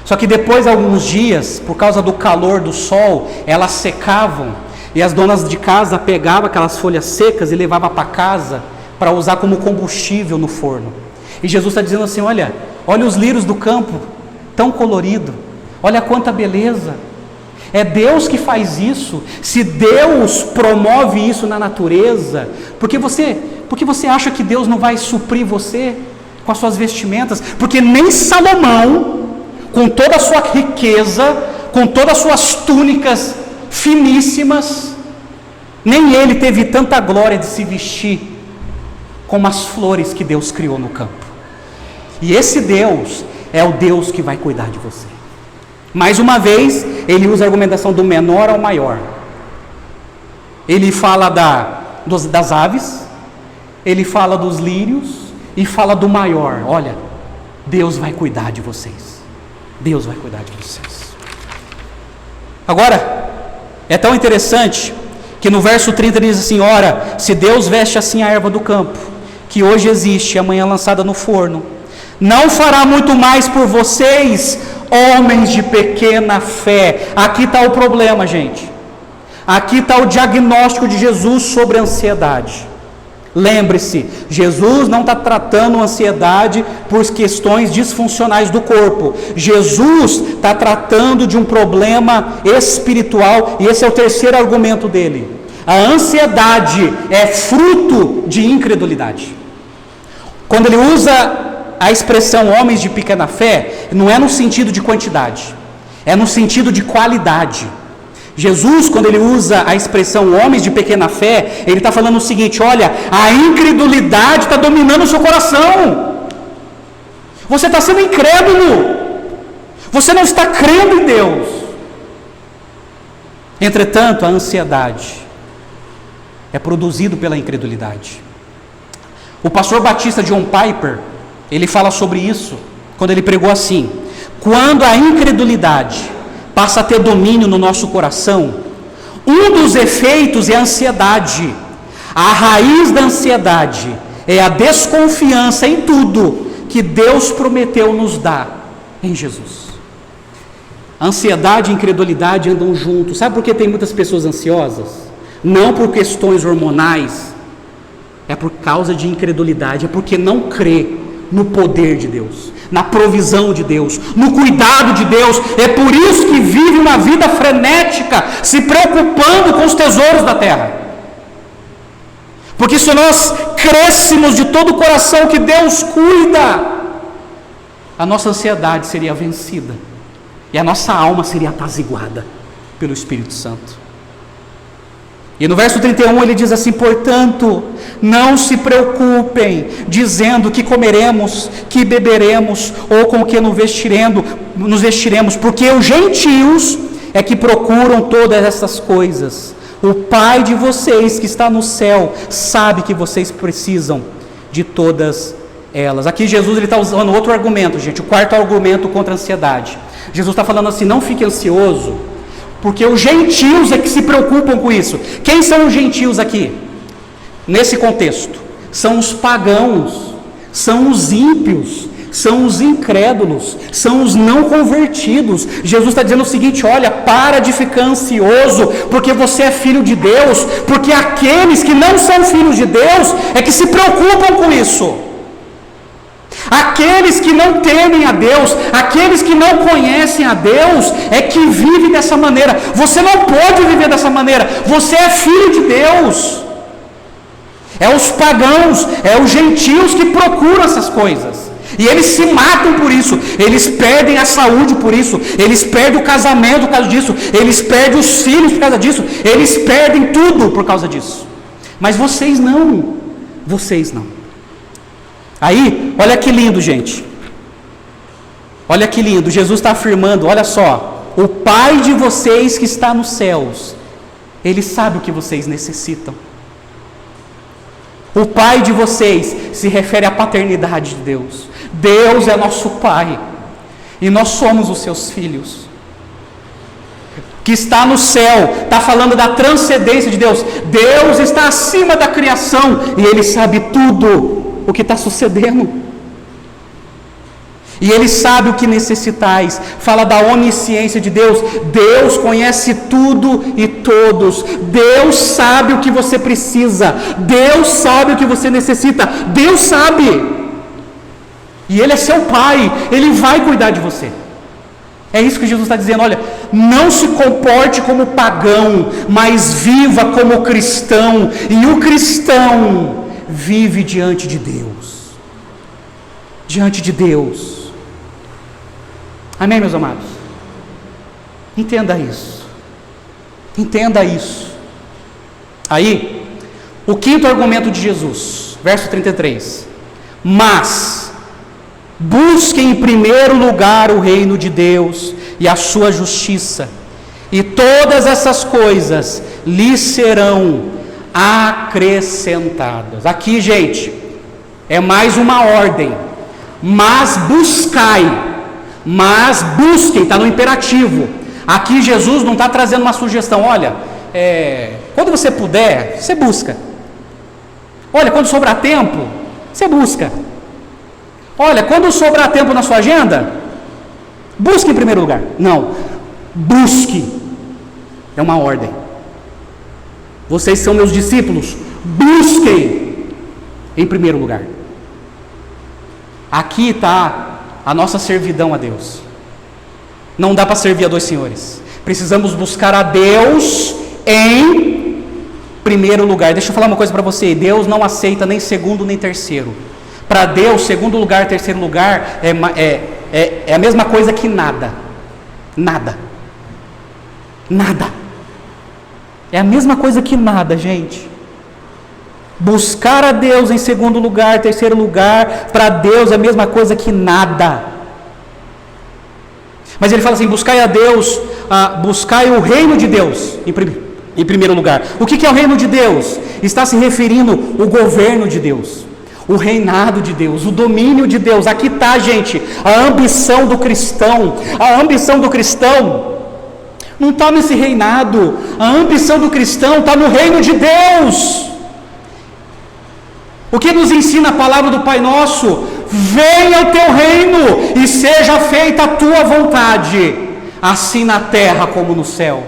Só que depois de alguns dias, por causa do calor do sol, elas secavam, e as donas de casa pegavam aquelas folhas secas e levavam para casa para usar como combustível no forno. E Jesus está dizendo assim: olha os lírios do campo, tão colorido, olha quanta beleza. É Deus que faz isso. Se Deus promove isso na natureza, porque você acha que Deus não vai suprir você com as suas vestimentas? Porque nem Salomão, com toda a sua riqueza, com todas as suas túnicas finíssimas, nem ele teve tanta glória de se vestir como as flores que Deus criou no campo. E esse Deus é o Deus que vai cuidar de você. Mais uma vez, ele usa a argumentação do menor ao maior. Ele fala das aves, ele fala dos lírios e fala do maior. Olha, Deus vai cuidar de vocês. Deus vai cuidar de vocês. Agora, é tão interessante que no verso 30 ele diz assim: ora, se Deus veste assim a erva do campo, que hoje existe e amanhã lançada no forno, não fará muito mais por vocês, homens de pequena fé. Aqui está o problema, gente. Aqui está o diagnóstico de Jesus sobre a ansiedade. Lembre-se, Jesus não está tratando ansiedade por questões disfuncionais do corpo. Jesus está tratando de um problema espiritual, e esse é o terceiro argumento dele. A ansiedade é fruto de incredulidade. Quando ele usa a expressão homens de pequena fé, não é no sentido de quantidade, é no sentido de qualidade. Jesus, quando ele usa a expressão homens de pequena fé, ele está falando o seguinte: olha, a incredulidade está dominando o seu coração. Você está sendo incrédulo. Você não está crendo em Deus. Entretanto, a ansiedade é produzida pela incredulidade. O pastor batista John Piper, ele fala sobre isso, quando ele pregou assim: quando a incredulidade passa a ter domínio no nosso coração, um dos efeitos é a ansiedade. A raiz da ansiedade é a desconfiança em tudo que Deus prometeu nos dar em Jesus. A ansiedade e a incredulidade andam juntos. Sabe por que tem muitas pessoas ansiosas? Não por questões hormonais, é por causa de incredulidade, é porque não crê no poder de Deus, na provisão de Deus, no cuidado de Deus. É por isso que vive uma vida frenética, se preocupando com os tesouros da terra. Porque se nós crêssemos de todo o coração que Deus cuida, a nossa ansiedade seria vencida e a nossa alma seria apaziguada pelo Espírito Santo. E no verso 31 ele diz assim: portanto, não se preocupem, dizendo que comeremos, que beberemos, ou com que nos vestiremos, porque os gentios é que procuram todas essas coisas. O Pai de vocês que está no céu sabe que vocês precisam de todas elas. Aqui Jesus está usando outro argumento, gente, o quarto argumento contra a ansiedade. Jesus está falando assim: não fique ansioso, porque os gentios é que se preocupam com isso. Quem são os gentios aqui? Nesse contexto, são os pagãos, são os ímpios, são os incrédulos, são os não convertidos. Jesus está dizendo o seguinte: olha, para de ficar ansioso, porque você é filho de Deus, porque aqueles que não são filhos de Deus é que se preocupam com isso. Aqueles que não temem a Deus, aqueles que não conhecem a Deus, é que vivem dessa maneira. Você não pode viver dessa maneira, você é filho de Deus. É os pagãos, é os gentios que procuram essas coisas, e eles se matam por isso, eles perdem a saúde por isso, eles perdem o casamento por causa disso, eles perdem os filhos por causa disso, eles perdem tudo por causa disso. Mas vocês não, vocês não. Aí, olha que lindo, gente. Olha que lindo, Jesus está afirmando, olha só: o Pai de vocês que está nos céus, Ele sabe o que vocês necessitam. O Pai de vocês se refere à paternidade de Deus. Deus é nosso Pai, e nós somos os seus filhos. Que está no céu, está falando da transcendência de Deus. Deus está acima da criação, e Ele sabe tudo o que está sucedendo, e Ele sabe o que necessitais. Fala da onisciência de Deus. Deus conhece tudo e todos. Deus sabe o que você precisa, Deus sabe o que você necessita, Deus sabe, e Ele é seu Pai, Ele vai cuidar de você. É isso que Jesus está dizendo: olha, não se comporte como pagão, mas viva como cristão, e o cristão vive diante de Deus. Diante de Deus. Amém, meus amados? Entenda isso. Entenda isso. Aí, o quinto argumento de Jesus, verso 33. Mas busquem em primeiro lugar o reino de Deus e a sua justiça, e todas essas coisas lhes serão acrescentadas. Aqui, gente, é mais uma ordem. Mas busquem, está no imperativo. Aqui Jesus não está trazendo uma sugestão: olha, quando você puder, você busca. Olha, quando sobrar tempo, você busca. Olha, quando sobrar tempo na sua agenda, busque em primeiro lugar. Não, busque. É uma ordem. vocês são meus discípulos, busquem em primeiro lugar. Aqui está a nossa servidão a Deus. Não dá para servir a dois senhores. Precisamos buscar a Deus em primeiro lugar. Deixa eu falar uma coisa para você. Deus não aceita nem segundo nem terceiro. Para Deus, segundo lugar, terceiro lugar é a mesma coisa que nada. Nada. Nada. É a mesma coisa que nada, gente. Buscar a Deus em segundo lugar, terceiro lugar, para Deus é a mesma coisa que nada. Mas ele fala assim: buscai a Deus, buscai o reino de Deus em primeiro lugar. O que é o reino de Deus? Está se referindo ao governo de Deus, o reinado de Deus, o domínio de Deus. Aqui está, gente, a ambição do cristão. A ambição do cristão não está nesse reinado. A ambição do cristão está no reino de Deus. O que nos ensina a palavra do Pai Nosso? Venha o teu reino e seja feita a tua vontade, assim na terra como nos céus.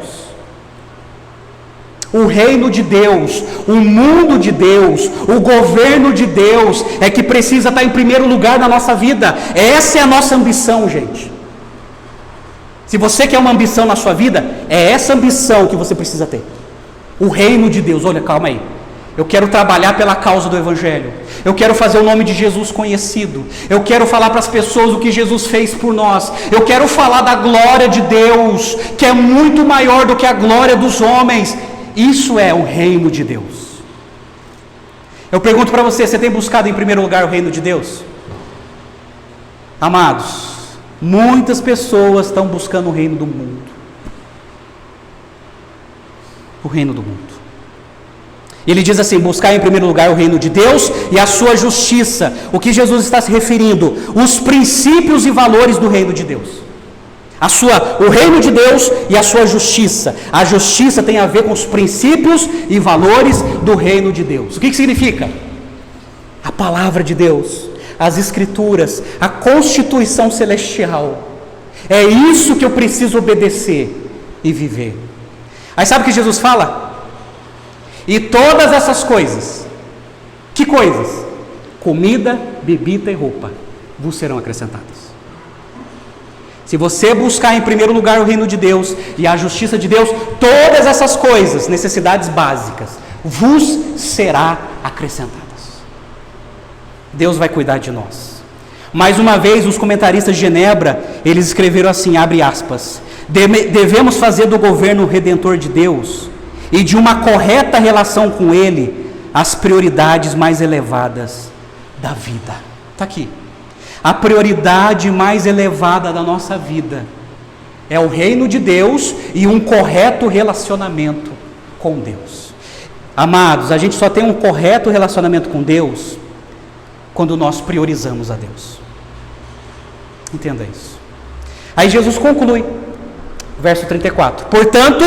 O reino de Deus, o mundo de Deus, o governo de Deus é que precisa estar em primeiro lugar na nossa vida. Essa é a nossa ambição, gente. Se você quer uma ambição na sua vida, é essa ambição que você precisa ter. O reino de Deus. Olha, calma aí. Eu quero trabalhar pela causa do Evangelho. Eu quero fazer o nome de Jesus conhecido. Eu quero falar para as pessoas o que Jesus fez por nós. Eu quero falar da glória de Deus, que é muito maior do que a glória dos homens. Isso é o reino de Deus. Eu pergunto para você: você tem buscado em primeiro lugar o reino de Deus? Amados, muitas pessoas estão buscando o reino do mundo. O reino do mundo. Ele diz assim: buscar em primeiro lugar o reino de Deus e a sua justiça. O que Jesus está se referindo? Os princípios e valores do reino de Deus. O reino de Deus e a sua justiça. A justiça tem a ver com os princípios e valores do reino de Deus. O que significa? A palavra de Deus, as escrituras, a constituição celestial. É isso que eu preciso obedecer e viver. Aí sabe o que Jesus fala? E todas essas coisas, que coisas? Comida, bebida e roupa vos serão acrescentadas. Se você buscar em primeiro lugar o reino de Deus e a justiça de Deus, todas essas coisas, necessidades básicas, vos será acrescentadas. Deus vai cuidar de nós. Mais uma vez, os comentaristas de Genebra, eles escreveram assim, abre aspas: devemos fazer do governo redentor de Deus e de uma correta relação com Ele as prioridades mais elevadas da vida. Está aqui. A prioridade mais elevada da nossa vida é o reino de Deus e um correto relacionamento com Deus. Amados, a gente só tem um correto relacionamento com Deus quando nós priorizamos a Deus. Entenda isso. Aí Jesus conclui, verso 34: portanto,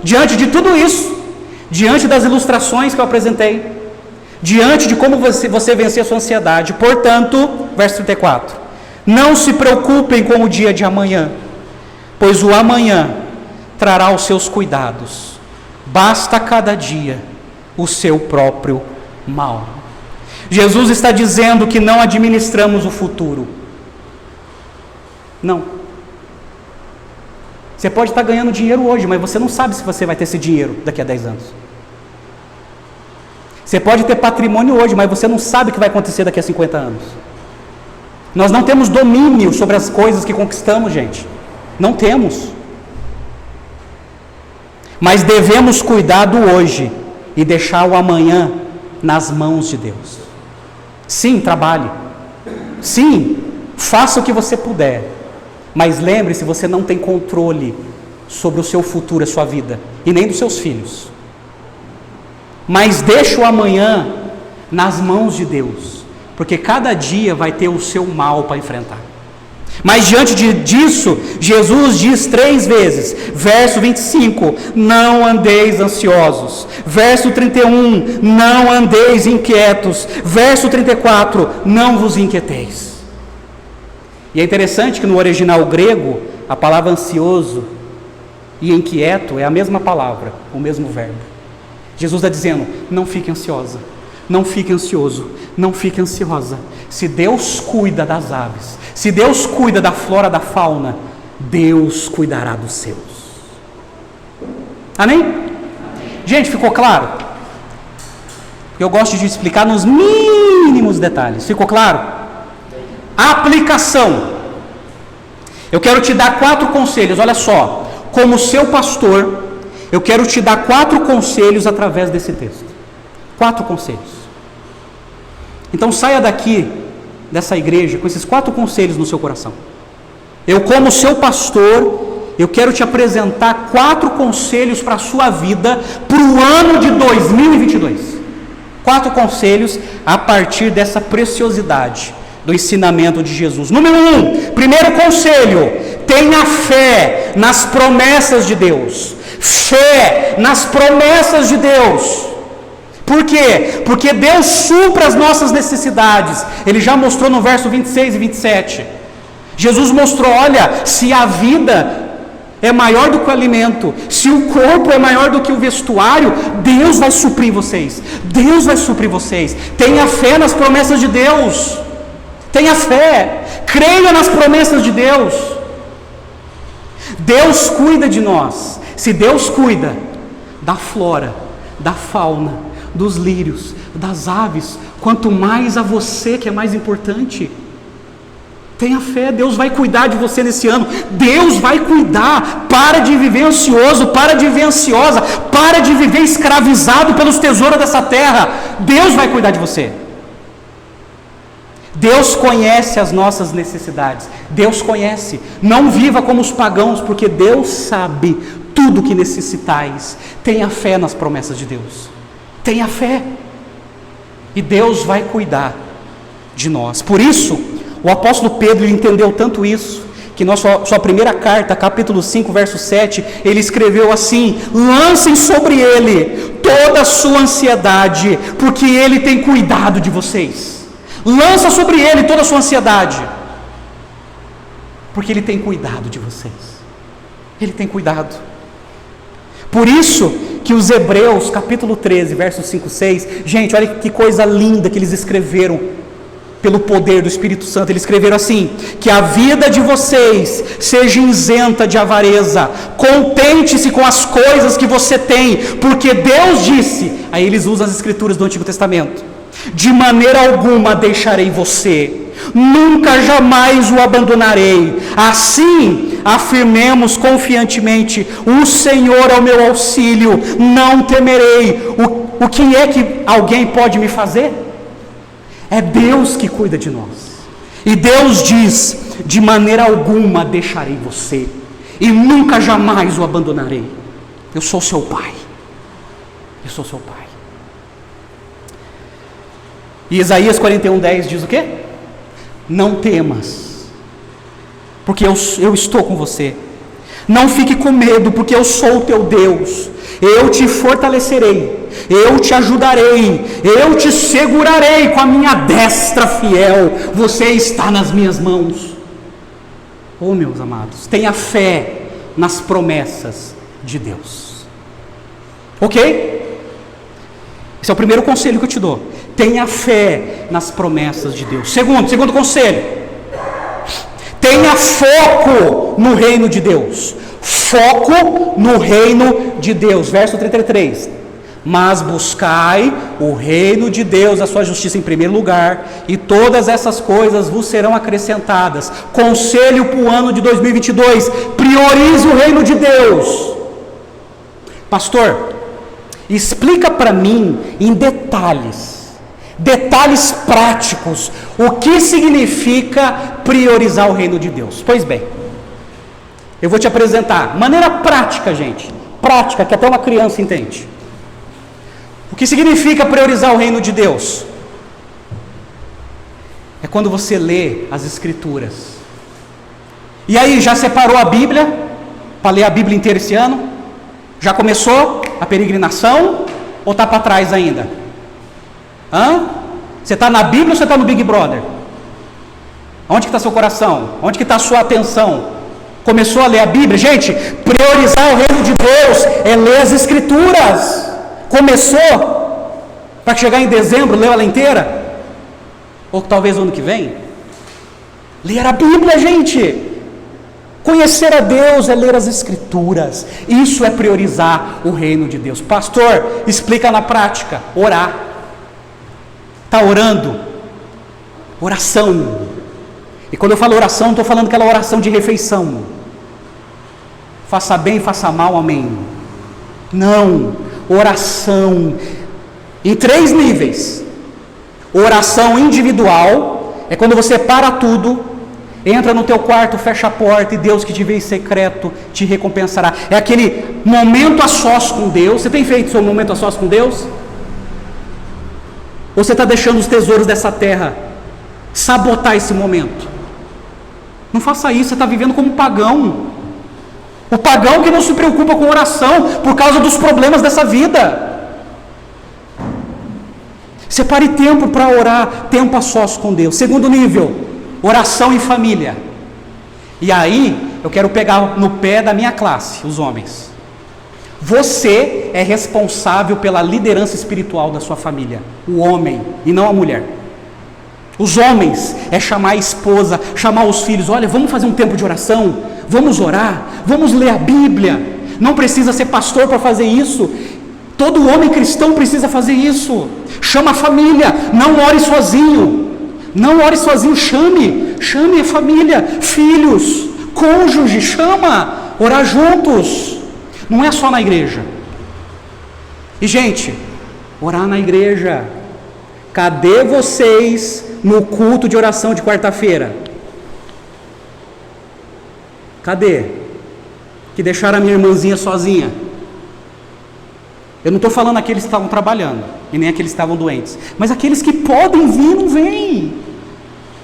diante de tudo isso, diante das ilustrações que eu apresentei, diante de como você vencer a sua ansiedade, portanto, verso 34, não se preocupem com o dia de amanhã, pois o amanhã trará os seus cuidados, basta cada dia o seu próprio mal. Jesus está dizendo que não administramos o futuro. Não. Você pode estar ganhando dinheiro hoje, mas você não sabe se você vai ter esse dinheiro daqui a 10 anos. Você pode ter patrimônio hoje, mas você não sabe o que vai acontecer daqui a 50 anos. Nós não temos domínio sobre as coisas que conquistamos, gente. Não temos. Mas devemos cuidar do hoje e deixar o amanhã nas mãos de Deus. Sim, trabalhe. Sim, faça o que você puder. Mas lembre-se, você não tem controle sobre o seu futuro, a sua vida, e nem dos seus filhos. Mas deixa o amanhã nas mãos de Deus, porque cada dia vai ter o seu mal para enfrentar. Mas diante disso, Jesus diz 3 vezes, verso 25, não andeis ansiosos, verso 31, não andeis inquietos, verso 34, não vos inquieteis. E é interessante que no original grego, a palavra ansioso e inquieto é a mesma palavra, o mesmo verbo. Jesus está dizendo: não fique ansiosa, não fique ansioso, não fique ansiosa. Se Deus cuida das aves, se Deus cuida da flora, da fauna, Deus cuidará dos seus. Amém? Gente, ficou claro? Eu gosto de explicar nos mínimos detalhes. Ficou claro? Aplicação. Eu quero te dar 4 conselhos. Olha só, como seu pastor, eu quero te dar 4 conselhos através desse texto. 4 conselhos. Então saia daqui, dessa igreja, com esses 4 conselhos no seu coração. Eu, como seu pastor, eu quero te apresentar 4 conselhos para a sua vida, para o ano de 2022. 4 conselhos a partir dessa preciosidade do ensinamento de Jesus. Número 1, primeiro conselho: tenha fé nas promessas de Deus. Fé nas promessas de Deus. Por quê? Porque Deus supra as nossas necessidades. Ele já mostrou no verso 26 e 27. Jesus mostrou: olha, se a vida é maior do que o alimento, se o corpo é maior do que o vestuário, Deus vai suprir vocês. Deus vai suprir vocês. Tenha fé nas promessas de Deus. Tenha fé. Creia nas promessas de Deus. Deus cuida de nós. Se Deus cuida da flora, da fauna, dos lírios, das aves, quanto mais a você, que é mais importante. Tenha fé, Deus vai cuidar de você nesse ano. Deus vai cuidar. Para de viver ansioso, para de viver ansiosa, para de viver escravizado pelos tesouros dessa terra. Deus vai cuidar de você. Deus conhece as nossas necessidades. Deus conhece. Não viva como os pagãos, porque Deus sabe tudo o que necessitais. Tenha fé nas promessas de Deus. Tenha fé. E Deus vai cuidar de nós. Por isso, o apóstolo Pedro entendeu tanto isso, que na sua primeira carta, capítulo 5, verso 7, ele escreveu assim: lancem sobre ele toda a sua ansiedade, porque ele tem cuidado de vocês. Lança sobre ele toda a sua ansiedade, porque ele tem cuidado de vocês. Ele tem cuidado. Por isso que os Hebreus, capítulo 13, versos 5 e 6, gente, olha que coisa linda que eles escreveram, pelo poder do Espírito Santo. Eles escreveram assim: que a vida de vocês seja isenta de avareza, contente-se com as coisas que você tem, porque Deus disse. Aí eles usam as escrituras do Antigo Testamento: de maneira alguma deixarei você, nunca jamais o abandonarei. Assim afirmemos confiantemente: o Senhor é o meu auxílio, não temerei. O que é que alguém pode me fazer? É Deus que cuida de nós. E Deus diz: de maneira alguma deixarei você, e nunca jamais o abandonarei. Eu sou seu pai. Eu sou seu pai. E Isaías 41:10 diz o quê? Não temas, porque eu estou com você. Não fique com medo, porque eu sou o teu Deus. Eu te fortalecerei, eu te ajudarei, eu te segurarei com a minha destra fiel. Você está nas minhas mãos. Oh, meus amados, tenha fé nas promessas de Deus. Ok? Esse é o primeiro conselho que eu te dou. Tenha fé nas promessas de Deus. Segundo conselho: tenha foco no reino de Deus. Foco no reino de Deus. Verso 33: mas buscai o reino de Deus, a sua justiça em primeiro lugar, e todas essas coisas vos serão acrescentadas. Conselho para o ano de 2022: priorize o reino de Deus. Pastor, explica para mim em detalhes práticos, o que significa priorizar o reino de Deus. Pois bem, eu vou te apresentar, maneira prática, gente, prática, que até uma criança entende. O que significa priorizar o reino de Deus? É quando você lê as Escrituras. E aí, já separou a Bíblia para ler a Bíblia inteira esse ano? Já começou a peregrinação? Ou está para trás ainda? Você está na Bíblia ou você está no Big Brother? Onde que está seu coração? Onde que está a sua atenção? Começou a ler a Bíblia? Gente, priorizar o reino de Deus é ler as Escrituras. Começou para chegar em dezembro, leu ela inteira? Ou talvez ano que vem? Ler a Bíblia, gente. Conhecer a Deus é ler as Escrituras. Isso é priorizar o reino de Deus. Pastor, explica na prática. Orar. Está orando? Oração. E quando eu falo oração, não estou falando aquela oração de refeição. Faça bem, faça mal, amém. Não. Oração em 3 níveis. Oração individual é quando você para tudo, entra no teu quarto, fecha a porta e Deus que te vê em secreto te recompensará. É aquele momento a sós com Deus. Você tem feito seu momento a sós com Deus? Ou você está deixando os tesouros dessa terra sabotar esse momento? Não faça isso, você está vivendo como um pagão. O pagão que não se preocupa com oração por causa dos problemas dessa vida. Separe tempo para orar, tempo a sós com Deus. Segundo nível, oração em família. E aí, eu quero pegar no pé da minha classe, os homens. Você é responsável pela liderança espiritual da sua família. O homem e não a mulher. Os homens é chamar a esposa, chamar os filhos. Olha, vamos fazer um tempo de oração. Vamos orar, vamos ler a Bíblia. Não precisa ser pastor para fazer isso. Todo homem cristão precisa fazer isso. Chama a família, não ore sozinho. Não ore sozinho, chame a família, filhos, cônjuge, chama, orar juntos. Não é só na igreja. E gente, orar na igreja. Cadê vocês no culto de oração de quarta-feira? Cadê? Que deixaram a minha irmãzinha sozinha. Eu não estou falando aqueles que estavam trabalhando, e nem aqueles que estavam doentes, mas aqueles que podem vir, não vêm.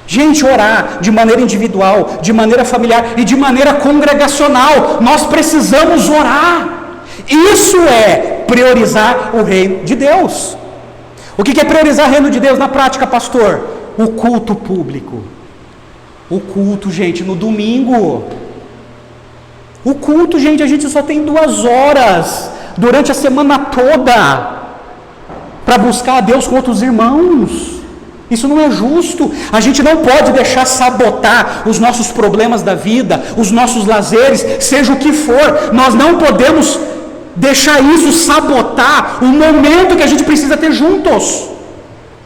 Gente, orar de maneira individual, de maneira familiar e de maneira congregacional. Nós precisamos orar. Isso é priorizar o reino de Deus. O que é priorizar o reino de Deus na prática, pastor? O culto público. O culto, gente, no domingo. O culto, gente, a gente só tem 2 horas durante a semana toda para buscar a Deus com outros irmãos. Isso não é justo. A gente não pode deixar sabotar os nossos problemas da vida, os nossos lazeres, seja o que for. Nós não podemos deixar isso sabotar o momento que a gente precisa ter juntos.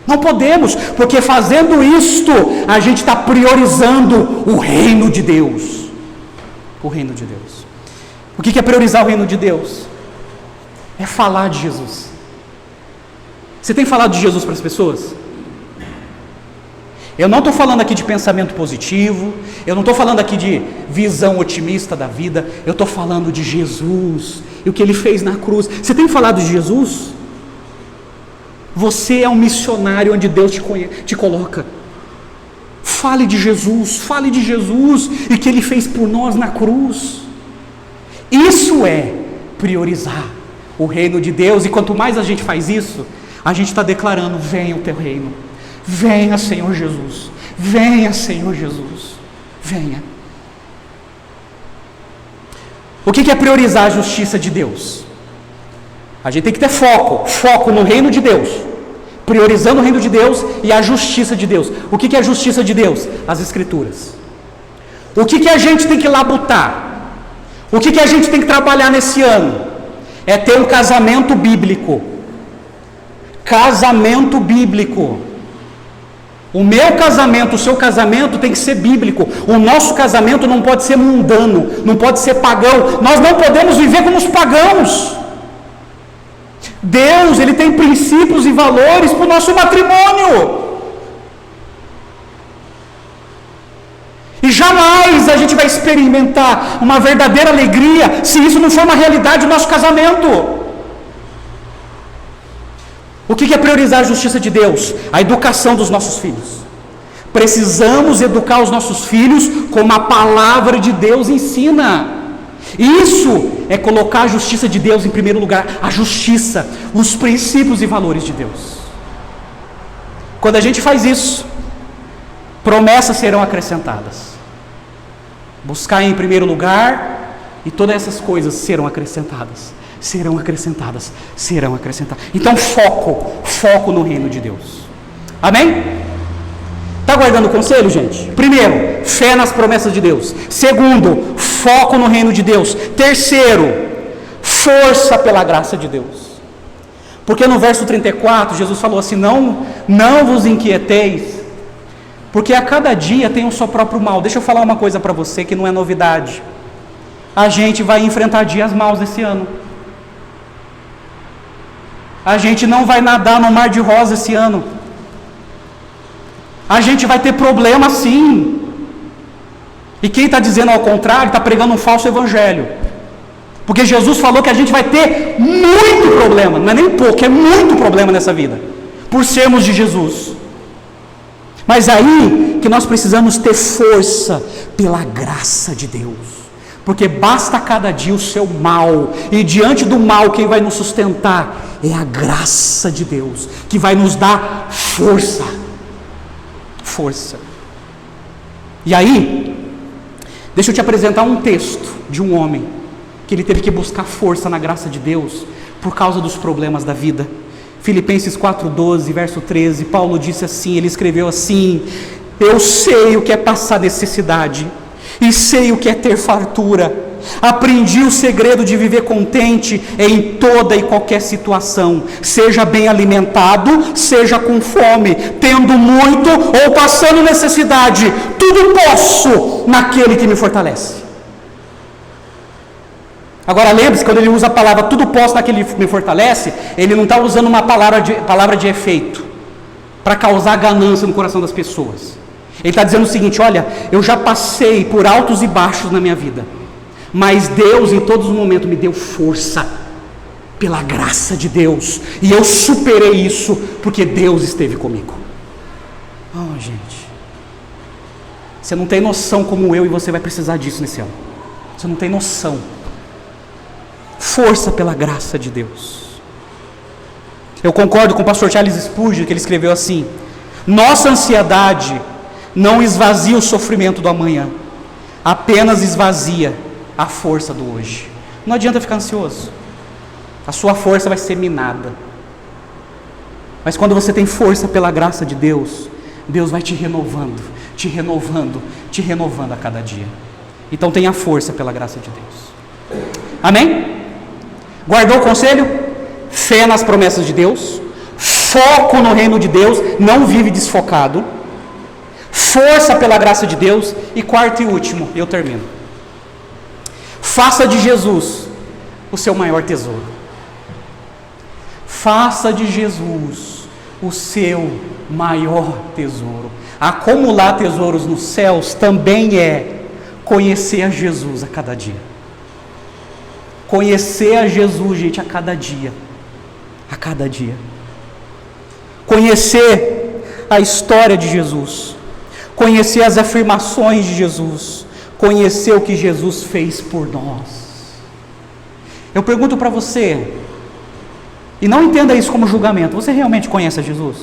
Não podemos, porque fazendo isto, a gente está priorizando o reino de Deus. O reino de Deus. O que é priorizar o reino de Deus? É falar de Jesus. Você tem falado de Jesus para as pessoas? Eu não estou falando aqui de pensamento positivo, eu não estou falando aqui de visão otimista da vida, eu estou falando de Jesus e o que Ele fez na cruz. Você tem falado de Jesus? Você é um missionário onde Deus te coloca. Fale de Jesus e o que Ele fez por nós na cruz. Isso é priorizar o reino de Deus, e quanto mais a gente faz isso, a gente está declarando: venha o teu reino, venha Senhor Jesus, venha Senhor Jesus, venha. O que é priorizar a justiça de Deus? A gente tem que ter foco no reino de Deus, priorizando o reino de Deus e a justiça de Deus. O que é a justiça de Deus? As Escrituras. O que a gente tem que labutar? O que a gente tem que trabalhar nesse ano? É ter um casamento bíblico. Casamento bíblico. O meu casamento, o seu casamento tem que ser bíblico. O nosso casamento não pode ser mundano, não pode ser pagão. Nós não podemos viver como os pagãos. Deus, Ele tem princípios e valores para o nosso matrimônio. E jamais a gente vai experimentar uma verdadeira alegria se isso não for uma realidade do nosso casamento. O que é priorizar a justiça de Deus? A educação dos nossos filhos. Precisamos educar os nossos filhos como a palavra de Deus ensina. Isso é colocar a justiça de Deus em primeiro lugar. A justiça, os princípios e valores de Deus. Quando a gente faz isso, promessas serão acrescentadas. Buscar em primeiro lugar e todas essas coisas serão acrescentadas. serão acrescentadas, serão acrescentadas. Então foco no reino de Deus. Amém? Está guardando o conselho, gente? Primeiro, fé nas promessas de Deus. Segundo, foco no reino de Deus. Terceiro, força pela graça de Deus. Porque no verso 34, Jesus falou assim: não vos inquieteis, porque a cada dia tem o seu próprio mal. Deixa eu falar uma coisa para você que não é novidade. A gente vai enfrentar dias maus esse ano. A gente não vai nadar no mar de rosa esse ano. A gente vai ter problema sim. E quem está dizendo ao contrário, está pregando um falso evangelho. Porque Jesus falou que a gente vai ter muito problema, não é nem pouco, é muito problema nessa vida, por sermos de Jesus. Mas aí que nós precisamos ter força pela graça de Deus. Porque basta cada dia o seu mal, e diante do mal quem vai nos sustentar é a graça de Deus, que vai nos dar força. E aí, deixa eu te apresentar um texto de um homem que ele teve que buscar força na graça de Deus por causa dos problemas da vida. Filipenses 4:12, verso 13, Paulo disse assim, ele escreveu assim: eu sei o que é passar necessidade, e sei o que é ter fartura. Aprendi o segredo de viver contente em toda e qualquer situação, seja bem alimentado, seja com fome, tendo muito ou passando necessidade, tudo posso naquele que me fortalece. Agora lembre-se, quando ele usa a palavra tudo posso naquele que me fortalece, ele não está usando uma palavra de efeito, para causar ganância no coração das pessoas. Ele está dizendo o seguinte: olha, eu já passei por altos e baixos na minha vida, mas Deus em todos os momentos me deu força, pela graça de Deus, e eu superei isso, porque Deus esteve comigo. Oh gente, você não tem noção como eu e você vai precisar disso nesse ano. Você não tem noção. Força pela graça de Deus. Eu concordo com o pastor Charles Spurgeon, que ele escreveu assim: nossa ansiedade não esvazia o sofrimento do amanhã, apenas esvazia a força do hoje. Não adianta ficar ansioso, a sua força vai ser minada. Mas quando você tem força pela graça de Deus, Deus vai te renovando, te renovando, te renovando a cada dia. Então tenha força pela graça de Deus. Amém? Guardou o conselho? Fé nas promessas de Deus, foco no reino de Deus, não vive desfocado, força pela graça de Deus, e quarto e último, eu termino: faça de Jesus o seu maior tesouro. Faça de Jesus o seu maior tesouro. Acumular tesouros nos céus também é conhecer a Jesus a cada dia. Conhecer a Jesus, gente, a cada dia. A cada dia. Conhecer a história de Jesus. Conhecer as afirmações de Jesus. Conhecer o que Jesus fez por nós. Eu pergunto para você, e não entenda isso como julgamento: você realmente conhece a Jesus?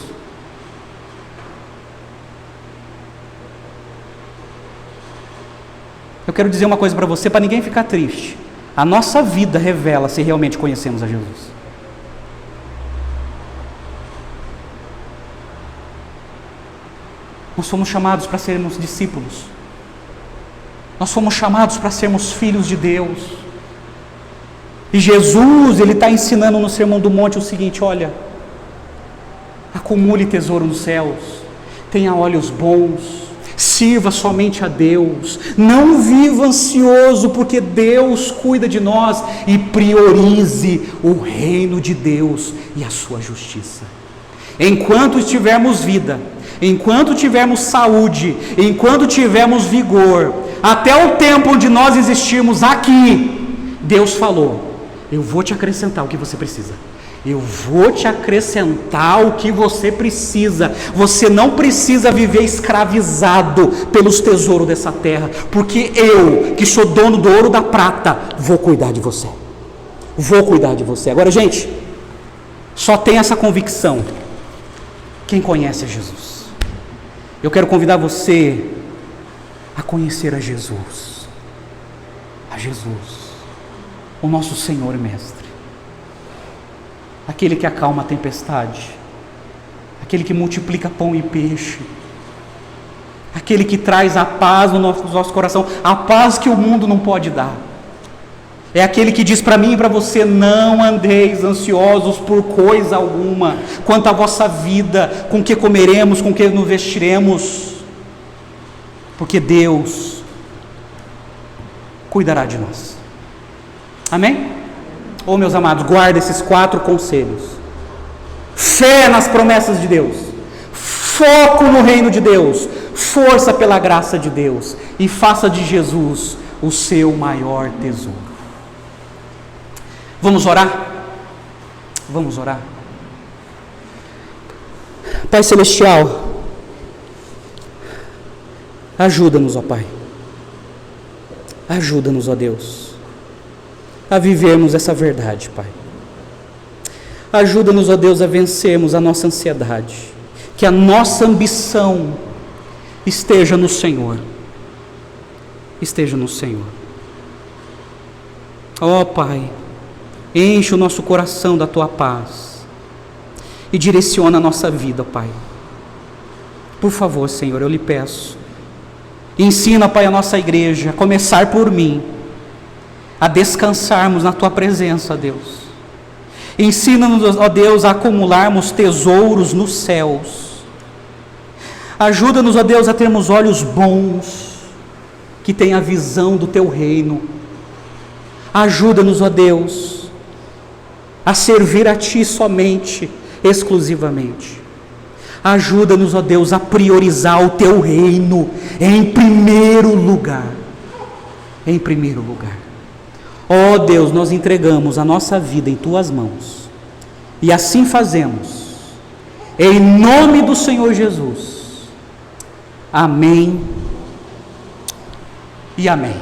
Eu quero dizer uma coisa para você, para ninguém ficar triste: a nossa vida revela se realmente conhecemos a Jesus. Nós fomos chamados para sermos discípulos. Nós fomos chamados para sermos filhos de Deus. E Jesus, Ele está ensinando no Sermão do Monte o seguinte: olha, acumule tesouro nos céus, tenha olhos bons, sirva somente a Deus, não viva ansioso, porque Deus cuida de nós, e priorize o reino de Deus e a sua justiça. Enquanto tivermos vida, enquanto tivermos saúde, enquanto tivermos vigor, até o tempo onde nós existirmos aqui, Deus falou: eu vou te acrescentar o que você precisa. Eu vou te acrescentar o que você precisa. Você não precisa viver escravizado pelos tesouros dessa terra, porque eu, que sou dono do ouro e da prata, vou cuidar de você. Vou cuidar de você. Agora, gente, só tem essa convicção quem conhece a Jesus. Eu quero convidar você a conhecer a Jesus. A Jesus, o nosso Senhor e Mestre. aquele que acalma a tempestade, aquele que multiplica pão e peixe, aquele que traz a paz no nosso coração, a paz que o mundo não pode dar. É aquele que diz para mim e para você: não andeis ansiosos por coisa alguma, quanto à vossa vida, com que comeremos, com que nos vestiremos, porque Deus cuidará de nós. Amém? Oh, meus amados, guarda esses 4 conselhos: fé nas promessas de Deus, foco no reino de Deus, força pela graça de Deus, e faça de Jesus o seu maior tesouro. Vamos orar? Vamos orar. Pai Celestial, ajuda-nos, ó Pai. Ajuda-nos, ó Deus, a vivermos essa verdade, Pai. Ajuda-nos, ó Deus, a vencermos a nossa ansiedade, que a nossa ambição esteja no Senhor. Esteja no Senhor. Ó Pai, enche o nosso coração da Tua paz e direciona a nossa vida, Pai. Por favor, Senhor, eu lhe peço, ensina, Pai, a nossa igreja, a começar por mim, a descansarmos na Tua presença, Deus. Ensina-nos, ó Deus, a acumularmos tesouros nos céus. Ajuda-nos, ó Deus, a termos olhos bons, que tenham a visão do Teu reino. Ajuda-nos, ó Deus, a servir a Ti somente, exclusivamente. Ajuda-nos, ó Deus, a priorizar o Teu reino em primeiro lugar. Em primeiro lugar. Ó Deus, nós entregamos a nossa vida em Tuas mãos, e assim fazemos, em nome do Senhor Jesus. Amém e amém.